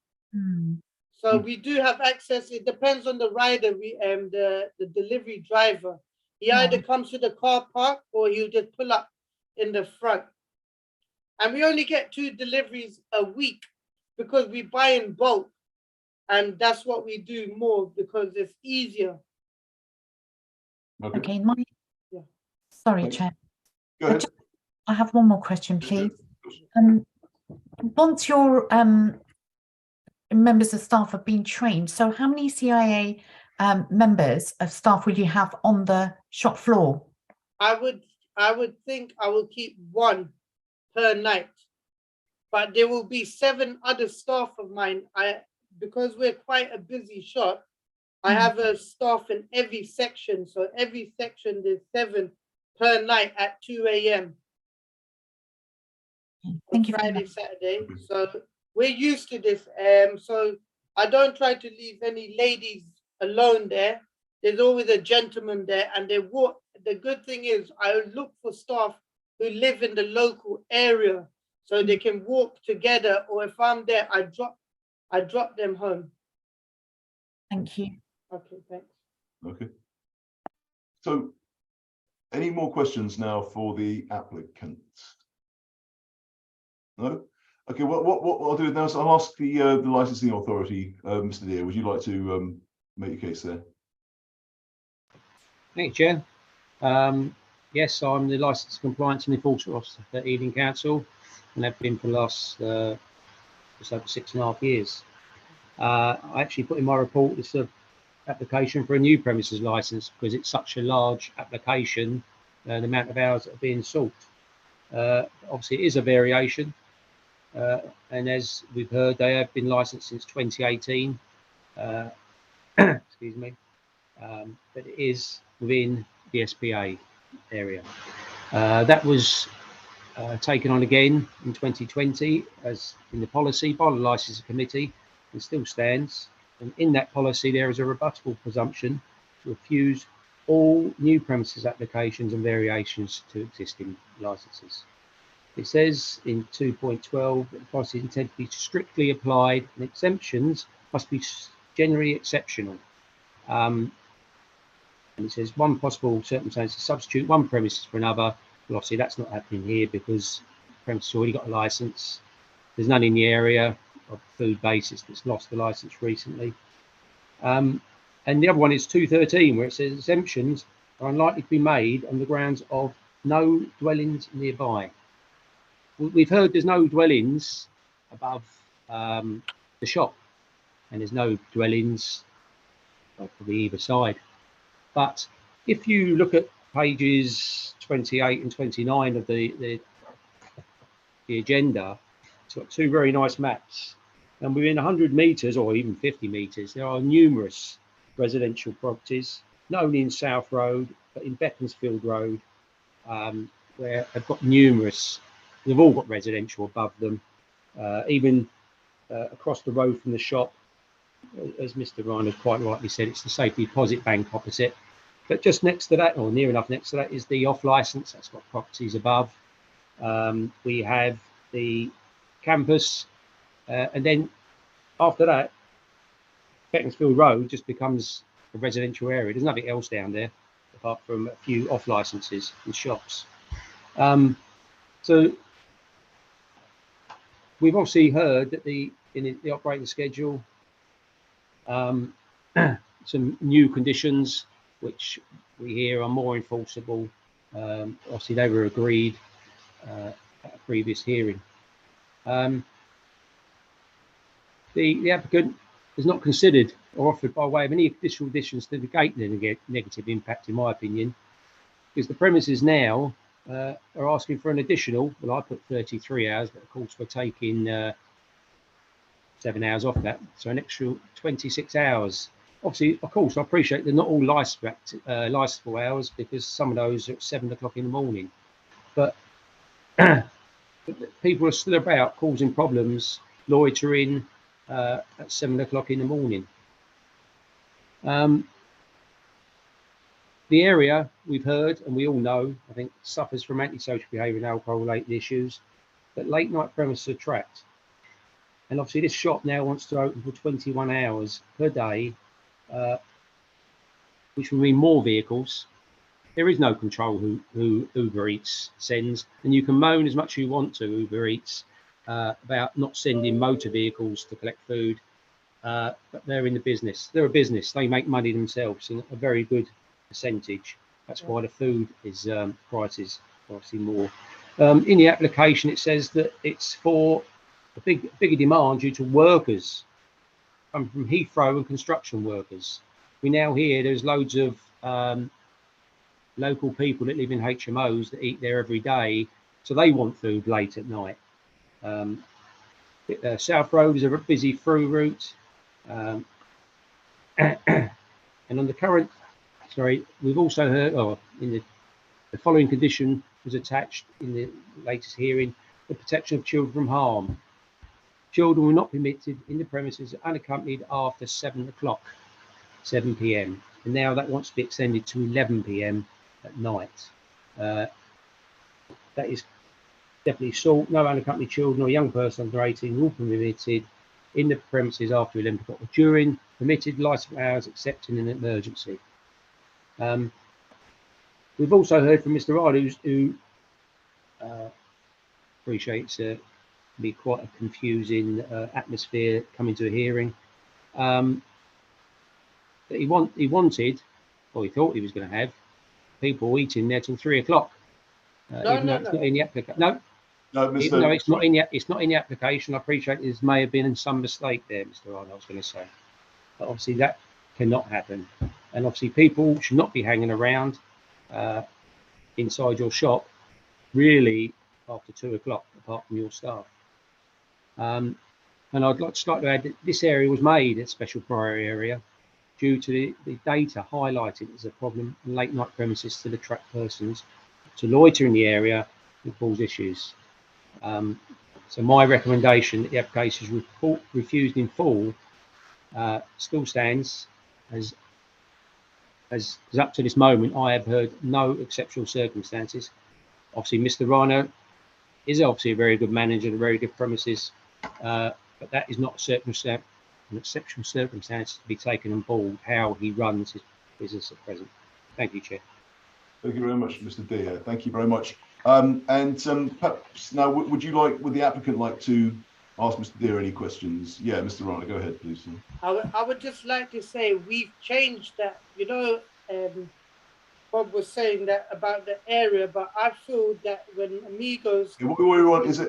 So we do have access. It depends on the rider, the delivery driver. He either comes to the car park or he'll just pull up in the front. And we only get 2 deliveries a week because we buy in bulk. And that's what we do more because it's easier. Okay. Sorry, Thanks. Chair. Go ahead. I have one more question, please. Once your members of staff have been trained, so how many CIA members of staff will you have on the shop floor? I would think I will keep 1 per night, but there will be 7 other staff of mine. Because we're quite a busy shop, I have a staff in every section. So every section there's 7 per night at 2 a.m. Thank you. Friday, Saturday. So we're used to this. So I don't try to leave any ladies alone there. There's always a gentleman there, and they walk. The good thing is I look for staff who live in the local area so they can walk together, or if I'm there, I drop them home. Thank you. Okay, thanks. Okay. So, any more questions now for the applicant? No? Okay, what I'll do now is I'll ask the licensing authority, Mr. Deere, would you like to make your case there? Thank you, Chair. Yes, I'm the Licence Compliance and Enforcement Officer for Ealing Council, and I've been for the last just over 6.5 years. I actually put in my report this application for a new premises licence because it's such a large application, the amount of hours that are being sought. Obviously, it is a variation, and as we've heard, they have been licensed since 2018. Excuse me, but it is within the SPA area. That was taken on again in 2020 as in the policy by the licensing committee, and still stands. And in that policy, there is a rebuttable presumption to refuse all new premises applications and variations to existing licenses. It says in 2.12 that the policy is intended to be strictly applied and exemptions must be generally exceptional. And it says one possible circumstance to substitute one premises for another. Well, obviously that's not happening here because the premises already got a license. There's none in the area of food basis that's lost the license recently. And the other one is 213, where it says exemptions are unlikely to be made on the grounds of no dwellings nearby. We've heard there's no dwellings above the shop, and there's no dwellings probably either side. But if you look at pages 28 and 29 of the agenda, it's got two very nice maps. And within 100 metres or even 50 metres, there are numerous residential properties, not only in South Road, but in Beaconsfield Road, where they've got numerous, they've all got residential above them, even across the road from the shop. As Mr. Ryan had quite rightly said, it's the Safety Deposit Bank opposite. But just next to that, or near enough next to that, is the off licence. That's got properties above. We have the campus, and then after that, Beaconsfield Road just becomes a residential area. There's nothing else down there apart from a few off licences and shops. So we've obviously heard that in the operating schedule, some new conditions which we hear are more enforceable. Obviously they were agreed at a previous hearing. The applicant has not considered or offered by way of any additional additions to negate the negative impact, in my opinion, because the premises now are asking for an additional, well, I put 33 hours, but of course we're taking 7 hours off that, so an extra 26 hours. Obviously, of course, I appreciate they're not all licensable hours because some of those are at 7 o'clock in the morning, but people are still about causing problems, loitering at 7 o'clock in the morning. The area, we've heard, and we all know, I think, suffers from antisocial behaviour and alcohol-related issues that late night premises attract. And obviously this shop now wants to open for 21 hours per day, which will mean more vehicles. There is no control who Uber Eats sends, and you can moan as much as you want to Uber Eats about not sending motor vehicles to collect food, but they're in the business. They're a business. They make money themselves, and a very good percentage. That's why the food is prices obviously more. In the application, it says that it's for a bigger demand due to workers coming from Heathrow and construction workers. We now hear there's loads of local people that live in HMOs that eat there every day, so they want food late at night. South Road is a busy through route, and on the current, we've also heard, in the following condition was attached in the latest hearing: the protection of children from harm. Children will not be permitted in the premises unaccompanied after 7 o'clock, 7 p.m. And now that wants to be extended to 11 p.m. at night. That is definitely sought. No unaccompanied children or young person under 18 will be permitted in the premises after 11 o'clock or during permitted licensed hours except in an emergency. We've also heard from Mr. Riley, who appreciates be quite a confusing atmosphere coming to a hearing. That he wanted, or he thought he was going to have, people eating there till 3 o'clock. Even though it's not in the application. No, even though it's not in the application. I appreciate there may have been some mistake there, Mr. Arnold, I was going to say. But obviously that cannot happen. And obviously people should not be hanging around inside your shop really after 2 o'clock, apart from your staff. And I'd like to add that this area was made a special priority area due to the data highlighting as a problem in late night premises to attract persons to loiter in the area and cause issues. So my recommendation that the application is refused in full still stands as as up to this moment, I have heard no exceptional circumstances. Obviously, Mr. Rana is obviously a very good manager, and a very good premises, but that is not an exceptional circumstance to be taken on board how he runs his business at present. Thank you, Chair. Thank you very much, Mr. Deere. Thank you very much. Perhaps now, would the applicant like to ask Mr. Deere any questions? Yeah, Mr. Rana, go ahead, please. I would just like to say we've changed that. You know, Bob was saying that about the area, but I feel that when Amigos, Yeah, what we want is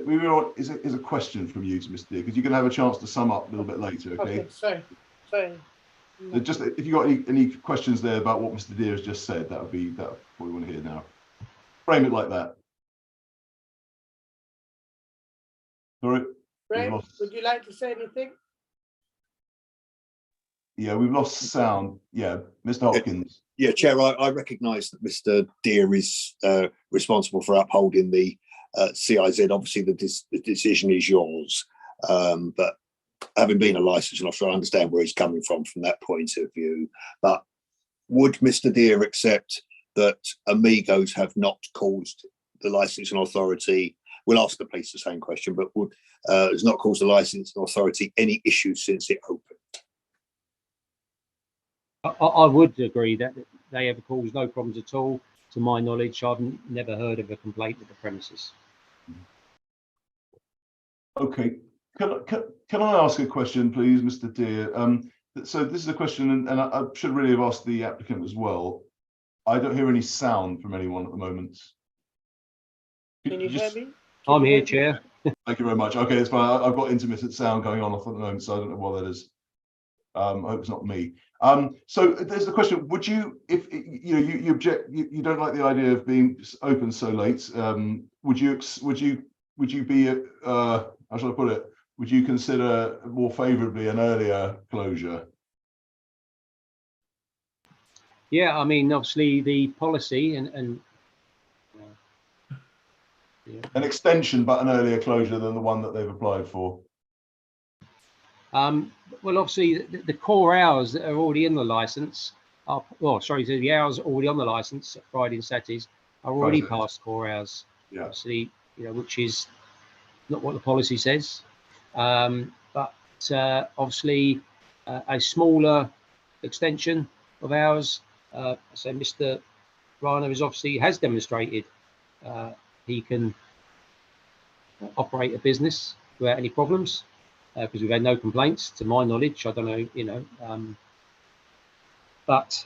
a question from you to Mr. Deere, because you can have a chance to sum up a little bit later. Okay. Sorry. So just if you got any questions there about what Mr. Deere has just said, that would be what we want to hear now. Frame it like that. Sorry. Ray, would you like to say anything? Yeah, we've lost sound. Yeah, Mr. Hopkins. Yeah, Chair, I recognise that Mr. Deere is responsible for upholding the CIZ. Obviously, the decision is yours, but having been a licensing officer, I understand where he's coming from that point of view. But would Mr. Deere accept that Amigos have not caused the licensing authority? We'll ask the police the same question, but has not caused the licensing authority any issues since it opened? I would agree that they have caused no problems at all. To my knowledge, I've never heard of a complaint at the premises. Okay. Can I ask a question, please, Mr. Deere? So this is a question, and I should really have asked the applicant as well. I don't hear any sound from anyone at the moment. Can you hear me? I'm here, Chair. Thank you very much. Okay, it's fine. I've got intermittent sound going on at the moment, so I don't know what that is. I hope it's not me. So there's the question: would you, if you object, you don't like the idea of being open so late? Would you be how shall I put it? Would you consider more favourably an earlier closure? Yeah, I mean, obviously the policy and yeah. An extension, but an earlier closure than the one that they've applied for. Well, obviously the core hours that are already in the license are, the hours already on the license, Friday and Saturdays, are already past core hours. Yeah. Obviously, which is not what the policy says. But obviously a smaller extension of hours. So Mr. Rana has demonstrated he can operate a business without any problems, because we've had no complaints to my knowledge. I don't know, but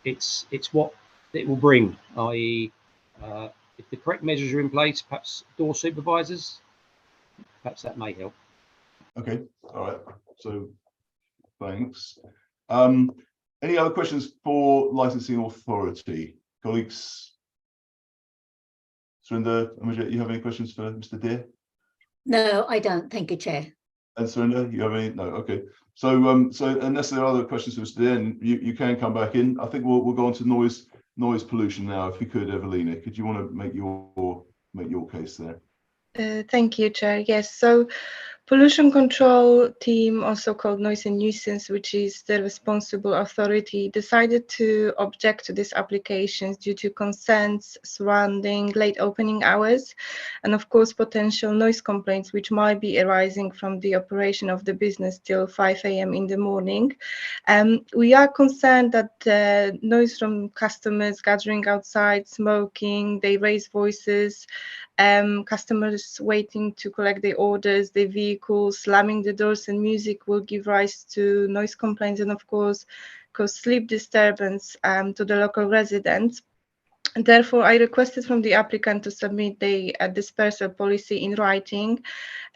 it's what it will bring, i.e. if the correct measures are in place, perhaps door supervisors, perhaps that may help. Okay, all right, so thanks. Any other questions for licensing authority? Colleagues? Surinder, Amajit, you have any questions for Mr. Deere? No, I don't. Thank you, Chair. And Surinder, you have any? No, okay. So so unless there are other questions for Mr. Deere, you can come back in. I think we'll go on to noise pollution now. If you could, Evelina, could you want to make your case there? Thank you, Chair. Yes, so pollution control team, also called Noise and Nuisance, which is the responsible authority, decided to object to these applications due to concerns surrounding late opening hours and, of course, potential noise complaints which might be arising from the operation of the business till 5 a.m. in the morning. We are concerned that noise from customers gathering outside, smoking, they raise voices, customers waiting to collect their orders, their vehicles, slamming the doors and music will give rise to noise complaints and, of course, cause sleep disturbance to the local residents. And therefore, I requested from the applicant to submit the dispersal policy in writing.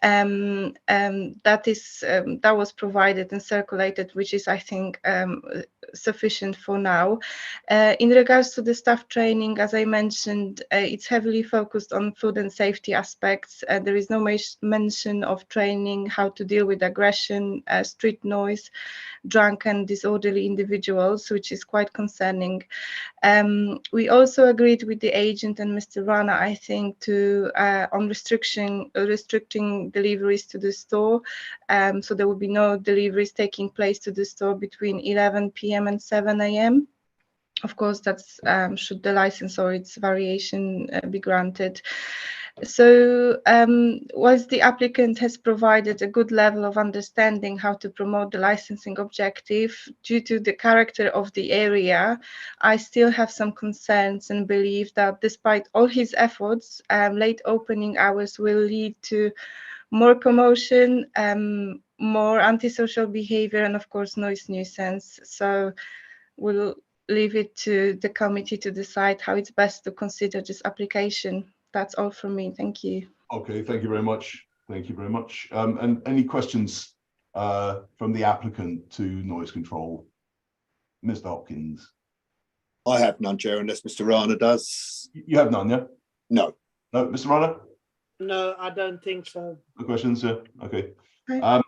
That was provided and circulated, which is, I think, sufficient for now. In regards to the staff training, as I mentioned, it's heavily focused on food and safety aspects. There is no mention of training how to deal with aggression, street noise, drunk and disorderly individuals, which is quite concerning. We also agreed with the agent and Mr. Rana, I think, to on restricting deliveries to the store. So there will be no deliveries taking place to the store between 11 p.m. and 7 a.m. Of course, that's should the license or its variation be granted. So whilst the applicant has provided a good level of understanding how to promote the licensing objective, due to the character of the area, I still have some concerns and believe that despite all his efforts, late opening hours will lead to more commotion, more antisocial behavior, and of course noise nuisance. So we'll leave it to the committee to decide how it's best to consider this application. That's all from me. Thank you. Okay, thank you very much. Thank you very much. And any questions from the applicant to noise control? Mr. Hopkins. I have none, Chair, unless Mr. Rana does. You have none, yeah? No. No, Mr. Rana? No, I don't think so. No questions, yeah? Okay. Right.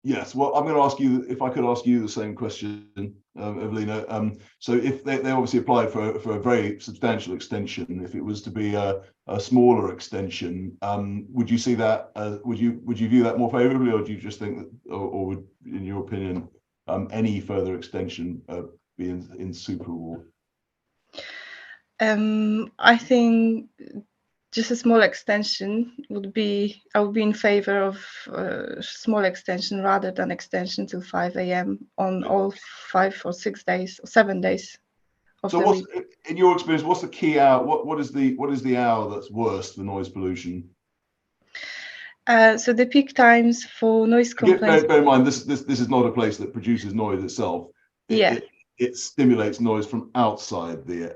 Yes, well, I'm going to ask you, if I could ask you the same question, Evelina. So if they obviously applied for a very substantial extension, if it was to be a smaller extension, would you see that, would you view that more favourably, or do you just think that, or would, in your opinion, any further extension be insuperable? I think just a small extension would be, I would be in favor of small extension rather than extension till 5 a.m. on all 5 or 6 days, or 7 days of So the what's, week. in your experience, what's the key hour? What is the hour that's worst for noise pollution? So the peak times for noise complaints. Bear in mind, this is not a place that produces noise itself. It stimulates noise from outside the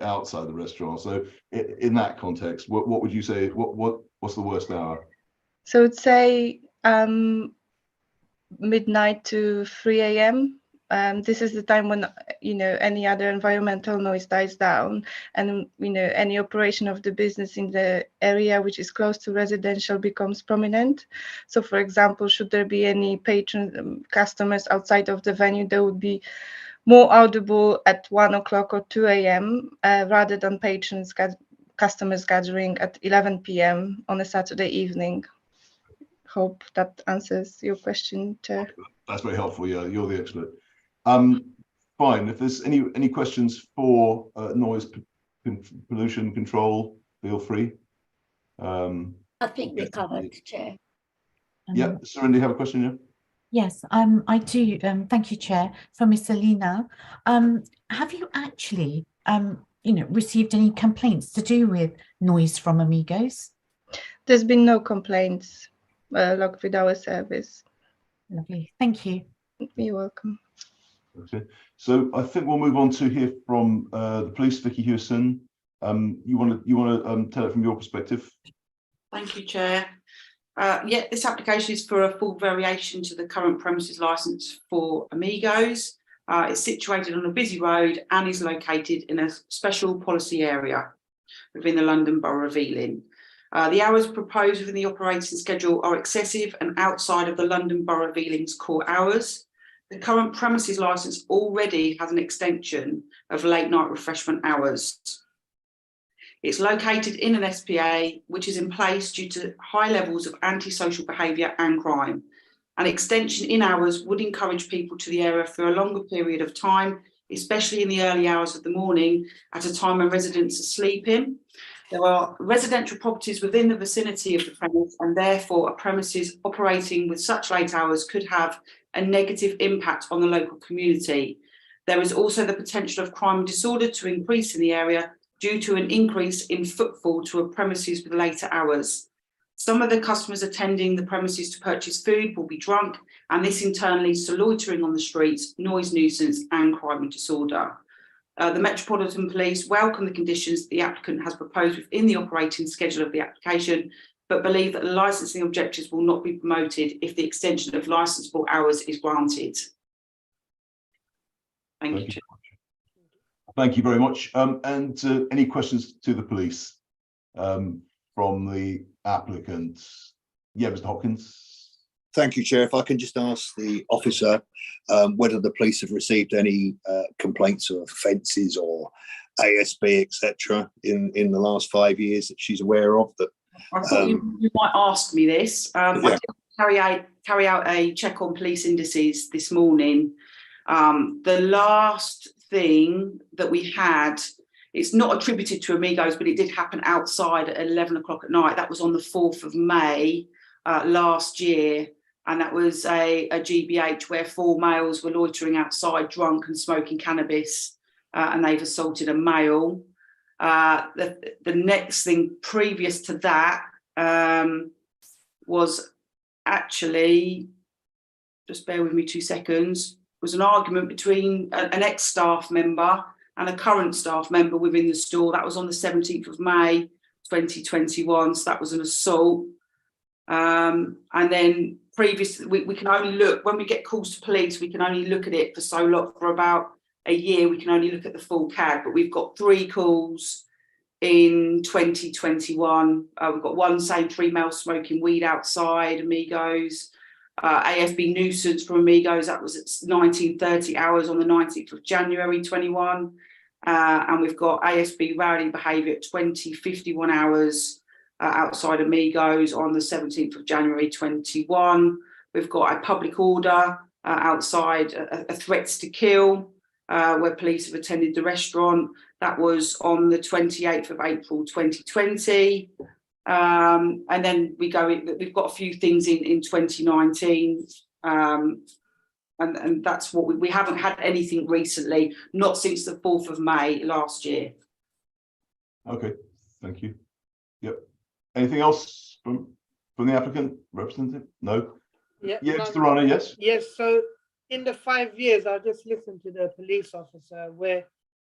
restaurant. So in that context, what would you say? What's the worst hour? So I'd say midnight to 3 a.m. This is the time when, you know, any other environmental noise dies down, and, you know, any operation of the business in the area which is close to residential becomes prominent. So, for example, should there be any patron customers outside of the venue, there would be more audible at 1 o'clock or 2 a.m. Rather than customers gathering at 11 p.m. on a Saturday evening. Hope that answers your question, Chair. That's very helpful. Yeah, you're the expert. Fine. If there's any questions for noise pollution control, feel free. I think we covered, Chair. Yeah, Surinder, you have a question? Yeah. Yes, I do. Thank you, Chair. For Miss Alina, have you actually, received any complaints to do with noise from Amigos? There's been no complaints logged with our service. Lovely. Thank you. You're welcome. Okay. So I think we'll move on to hear from the police, Vicky Hewson. You want to tell it from your perspective? Thank you, Chair. Yeah, this application is for a full variation to the current premises licence for Amigos. It's situated on a busy road and is located in a special policy area within the London Borough of Ealing. The hours proposed within the operating schedule are excessive and outside of the London Borough of Ealing's core hours. The current premises licence already has an extension of late night refreshment hours. It's located in an SPA, which is in place due to high levels of antisocial behaviour and crime. An extension in hours would encourage people to the area for a longer period of time, especially in the early hours of the morning, at a time when residents are sleeping. There are residential properties within the vicinity of the premise, and therefore a premises operating with such late hours could have a negative impact on the local community. There is also the potential of crime and disorder to increase in the area due to an increase in footfall to a premises with later hours. Some of the customers attending the premises to purchase food will be drunk, and this in turn leads to loitering on the streets, noise nuisance and crime and disorder. The Metropolitan Police welcome the conditions the applicant has proposed within the operating schedule of the application, but believe that the licensing objectives will not be promoted if the extension of licensable hours is granted. Thank you. Thank you very much. And any questions to the police from the applicants? Yeah, Mr. Hopkins. Thank you, Chair. If I can just ask the officer whether the police have received any complaints of offences or ASB, etc., in the last 5 years that she's aware of. That I thought you might ask me this. I Yeah. did carry out a check on police indices this morning. The last thing that we had, it's not attributed to Amigos, but it did happen outside at 11 o'clock at night. That was on the 4th of May last year. And that was a GBH where 4 males were loitering outside drunk and smoking cannabis, and they've assaulted a male. The next thing previous to that was actually, just bear with me 2 seconds, was an argument between an ex-staff member and a current staff member within the store. That was on the 17th of May 2021, so that was an assault. And then we can only look, when we get calls to police, we can only look at it for so long, for about a year, we can only look at the full CAD, but we've got 3 calls in 2021. We've got one saying 3 males smoking weed outside Amigos, ASB nuisance from Amigos, that was at 19:30 hours on the 19th of January 21. And we've got ASB rowdy behaviour at 20:51 hours outside Amigos on the 17th of January 21. We've got a public order outside, a threats to kill, where police have attended the restaurant. That was on the 28th of April 2020. And then we've got a few things in 2019. And that's what we haven't had anything recently, not since the 4th of May last year. Okay, thank you. Yep. Anything else from the applicant representative? No. Yeah, Yeah, no, Mr. Rana, yes. Yes, so in the 5 years, I just listened to the police officer where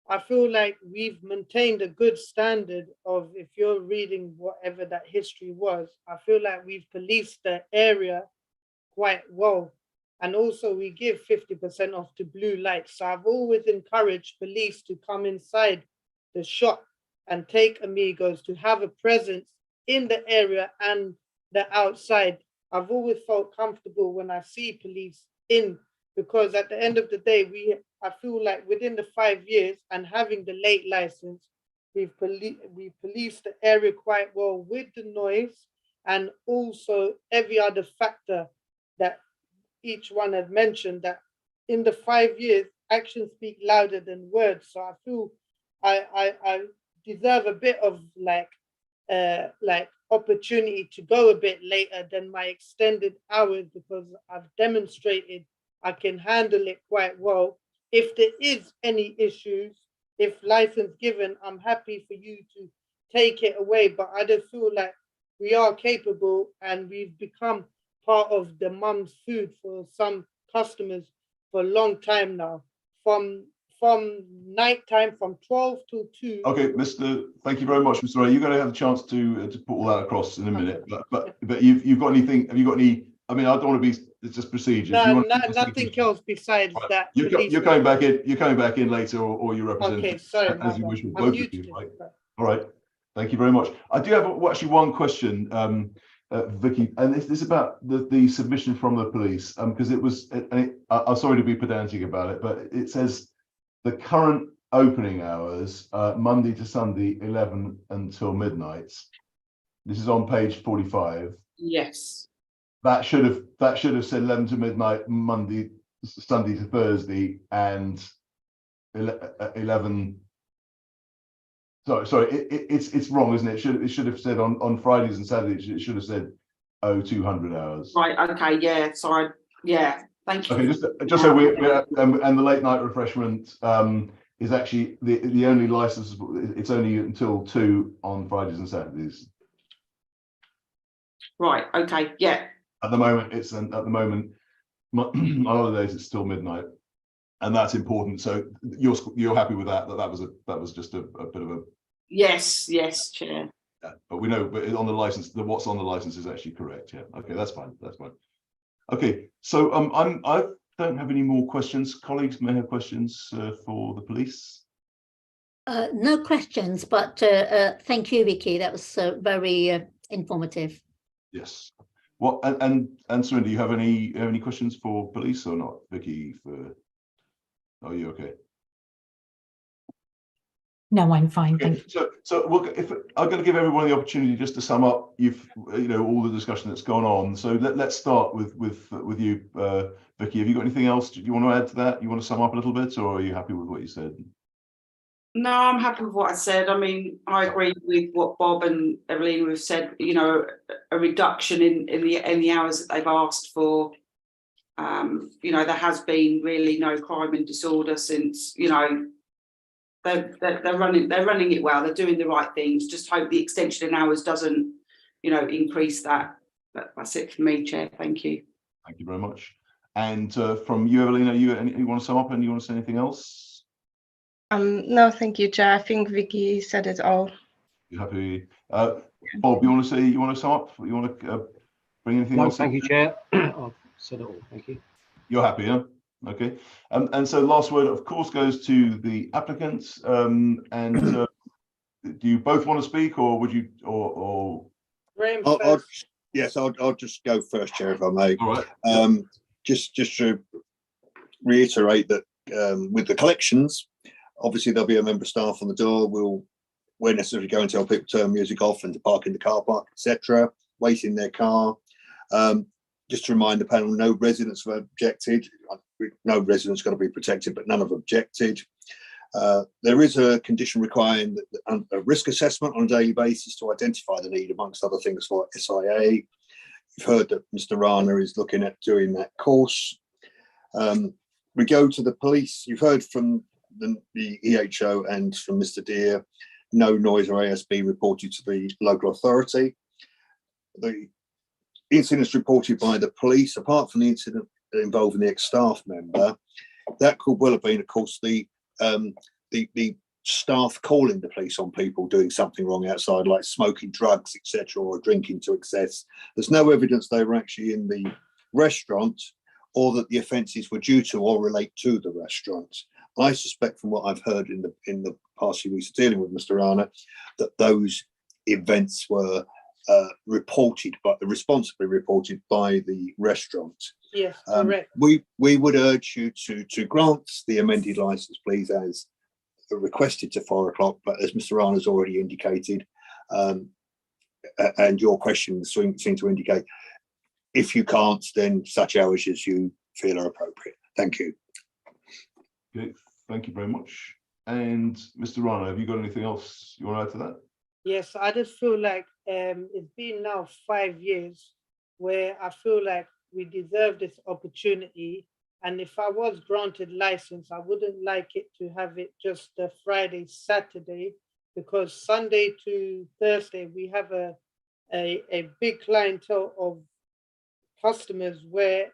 I feel like we've maintained a good standard of, if you're reading whatever that history was, I feel like we've policed the area quite well. And also we give 50% off to blue lights. So I've always encouraged police to come inside the shop and take Amigos, to have a presence in the area and the outside. I've always felt comfortable when I see police in, because at the end of the day, I feel like within the 5 years and having the late license, we've policed the area quite well with the noise and also every other factor that each one had mentioned, that in the 5 years, actions speak louder than words. So I feel I deserve a bit of like opportunity to go a bit later than my extended hours, because I've demonstrated I can handle it quite well. If there is any issues, if license given, I'm happy for you to take it away. But I just feel like we are capable and we've become part of the mum's food for some customers for a long time now. From nighttime, from 12 to 2. Okay, thank you very much, Mr. Ray. You're going to have a chance to put all that across in a minute. Okay. But you've got anything? Have you got any? I mean, I don't want to be. It's just procedures. No, nothing else besides right. that. You're coming back in. You're coming back in later, or you represent. Okay, sorry, as you wish, I'm both new of you. to Right? this. All right. Thank you very much. I do have actually one question, Vicky, and this is about the submission from the police, because it was. I'm sorry to be pedantic about it, but it says the current opening hours, Monday to Sunday, 11 until midnight. This is on page 45. Yes. That should have said 11 to midnight, Sunday to Thursday, and 11. Sorry, it's wrong, isn't it? It should have said on Fridays and Saturdays. It should have said 200 hours. Right. Okay. Yeah. Sorry. Yeah. Thank you. Okay. Just so and the late night refreshment is actually the only license. It's only until 2 on Fridays and Saturdays. Right. Okay. Yeah. At the moment, on other days it's still midnight, and that's important. So you're happy with that? That was just a bit of a. Yes. Yes, Chair. Yeah, but we know, but on the license, what's on the license is actually correct. Yeah. Okay, that's fine. That's fine. Okay, so I don't have any more questions. Colleagues may have questions for the police. No questions, but thank you, Vicky. That was very informative. Yes. What and Surinder, do you have any questions for police or not, Vicky? Are you okay? No, I'm fine. Okay, Thank you. so if I'm going to give everyone the opportunity just to sum up, all the discussion that's gone on. So let's start with you, Vicky. Have you got anything else? Do you want to add to that? You want to sum up a little bit, or are you happy with what you said? No, I'm happy with what I said. I mean, I agree with what Bob and Evelina have said. You know, a reduction in the hours that they've asked for. You know, there has been really no crime and disorder since, you know, they're running it well. They're doing the right things. Just hope the extension in hours doesn't, you know, increase that. That's it for me, Chair. Thank you. Thank you very much. And from you, Evelina, you want to sum up and you want to say anything else? No, thank you, Chair. I think Vicky said it all. You happy? Bob, you want to sum up? You want to bring anything No, else? thank you, Chair. I've said it all. Thank you. You're happy, yeah? Okay. And so last word, of course, goes to the applicants. Do you both want to speak, or would you, or? Graham Yes, I'll just go first, Chair, if I may. All right. Just to reiterate that with the collections, obviously there'll be a member of staff on the door. We'll, where necessary, go and tell people to turn music off and to park in the car park, etc. Wait in their car. Just to remind the panel, no residents have objected. No residents got to be protected, but none have objected. There is a condition requiring a risk assessment on a daily basis to identify the need, amongst other things, for SIA. You've heard that Mr. Rana is looking at doing that course. We go to the police. You've heard from the EHO and from Mr. Deere, no noise or ASB reported to the local authority. The incidents reported by the police, apart from the incident involving the ex-staff member, that could well have been, of course, the staff calling the police on people doing something wrong outside, like smoking drugs, etc., or drinking to excess. There's no evidence they were actually in the restaurant, or that the offences were due to or relate to the restaurant. I suspect, from what I've heard in the past few weeks dealing with Mr. Rana, that those events were responsibly reported by the restaurant. Yes, correct. We would urge you to grant the amended licence, please, as requested to 4 o'clock, but as Mr. Rana has already indicated, and your questions seem to indicate, if you can't, then such hours as you feel are appropriate. Thank you. Okay, thank you very much. And Mr. Rana, have you got anything else you want to add to that? Yes, I just feel like it's been now 5 years where I feel like we deserve this opportunity. And if I was granted license, I wouldn't like it to have it just a Friday, Saturday, because Sunday to Thursday, we have a big clientele of customers where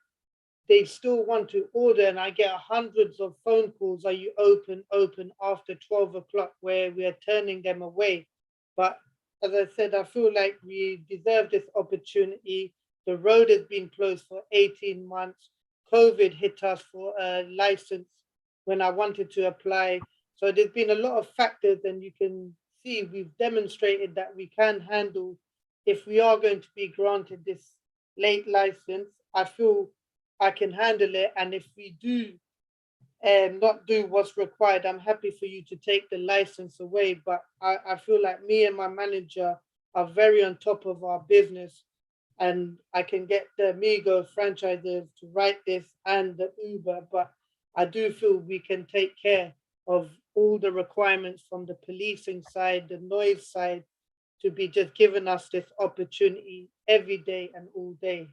they still want to order, and I get hundreds of phone calls, are you open after 12 o'clock, where we are turning them away. But as I said, I feel like we deserve this opportunity. The road has been closed for 18 months. COVID hit us for a license when I wanted to apply. So there's been a lot of factors, and you can see we've demonstrated that we can handle, if we are going to be granted this late license, I feel I can handle it. And if we do not do what's required, I'm happy for you to take the license away. But I feel like me and my manager are very on top of our business, and I can get the Amigo franchisors to write this and the Uber, but I do feel we can take care of all the requirements from the policing side, the noise side, to be just giving us this opportunity every day and all day,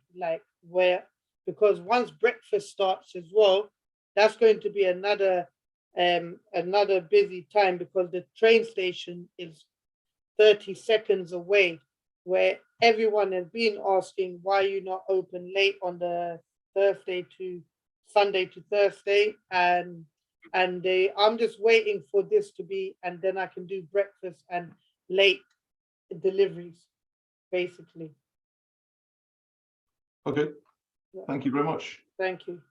because once breakfast starts as well, that's going to be another busy time, because the train station is 30 seconds away, where everyone has been asking, why are you not open late on the Sunday to Thursday? And I'm just waiting for this to be, and then I can do breakfast and late deliveries, basically. Okay, thank you very much. Thank you.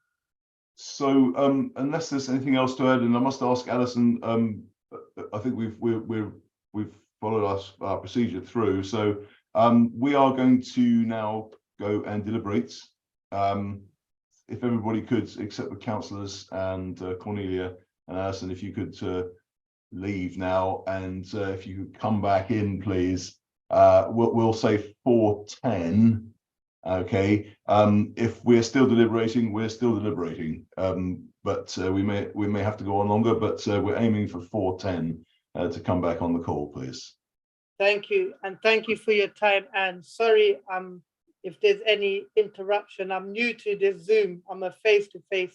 So unless there's anything else to add, and I must ask Alison, I think we've followed our procedure through. So we are going to now go and deliberate. If everybody could, except the councillors and Cornelia and Alison, if you could leave now, and if you could come back in, please. We'll say 4:10. Okay. If we're still deliberating, we're still deliberating. But we may have to go on longer. But we're aiming for 4:10 to come back on the call, please. Thank you, and thank you for your time. And sorry, if there's any interruption. I'm new to this Zoom. I'm a face-to-face.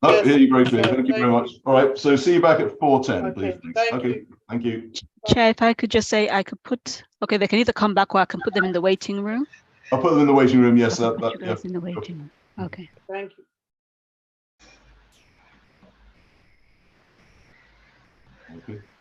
Oh, hear you very So clearly. Thank you very much. All right. So see you back at 4:10, Okay, please. thank Okay. you. Thank you. Chair, if I could just say, I could put, okay, they can either come back or I can put them in the waiting room. I'll put them in the waiting room. Yes, I can put you yeah. guys in the waiting room. Okay. Thank you. Okay.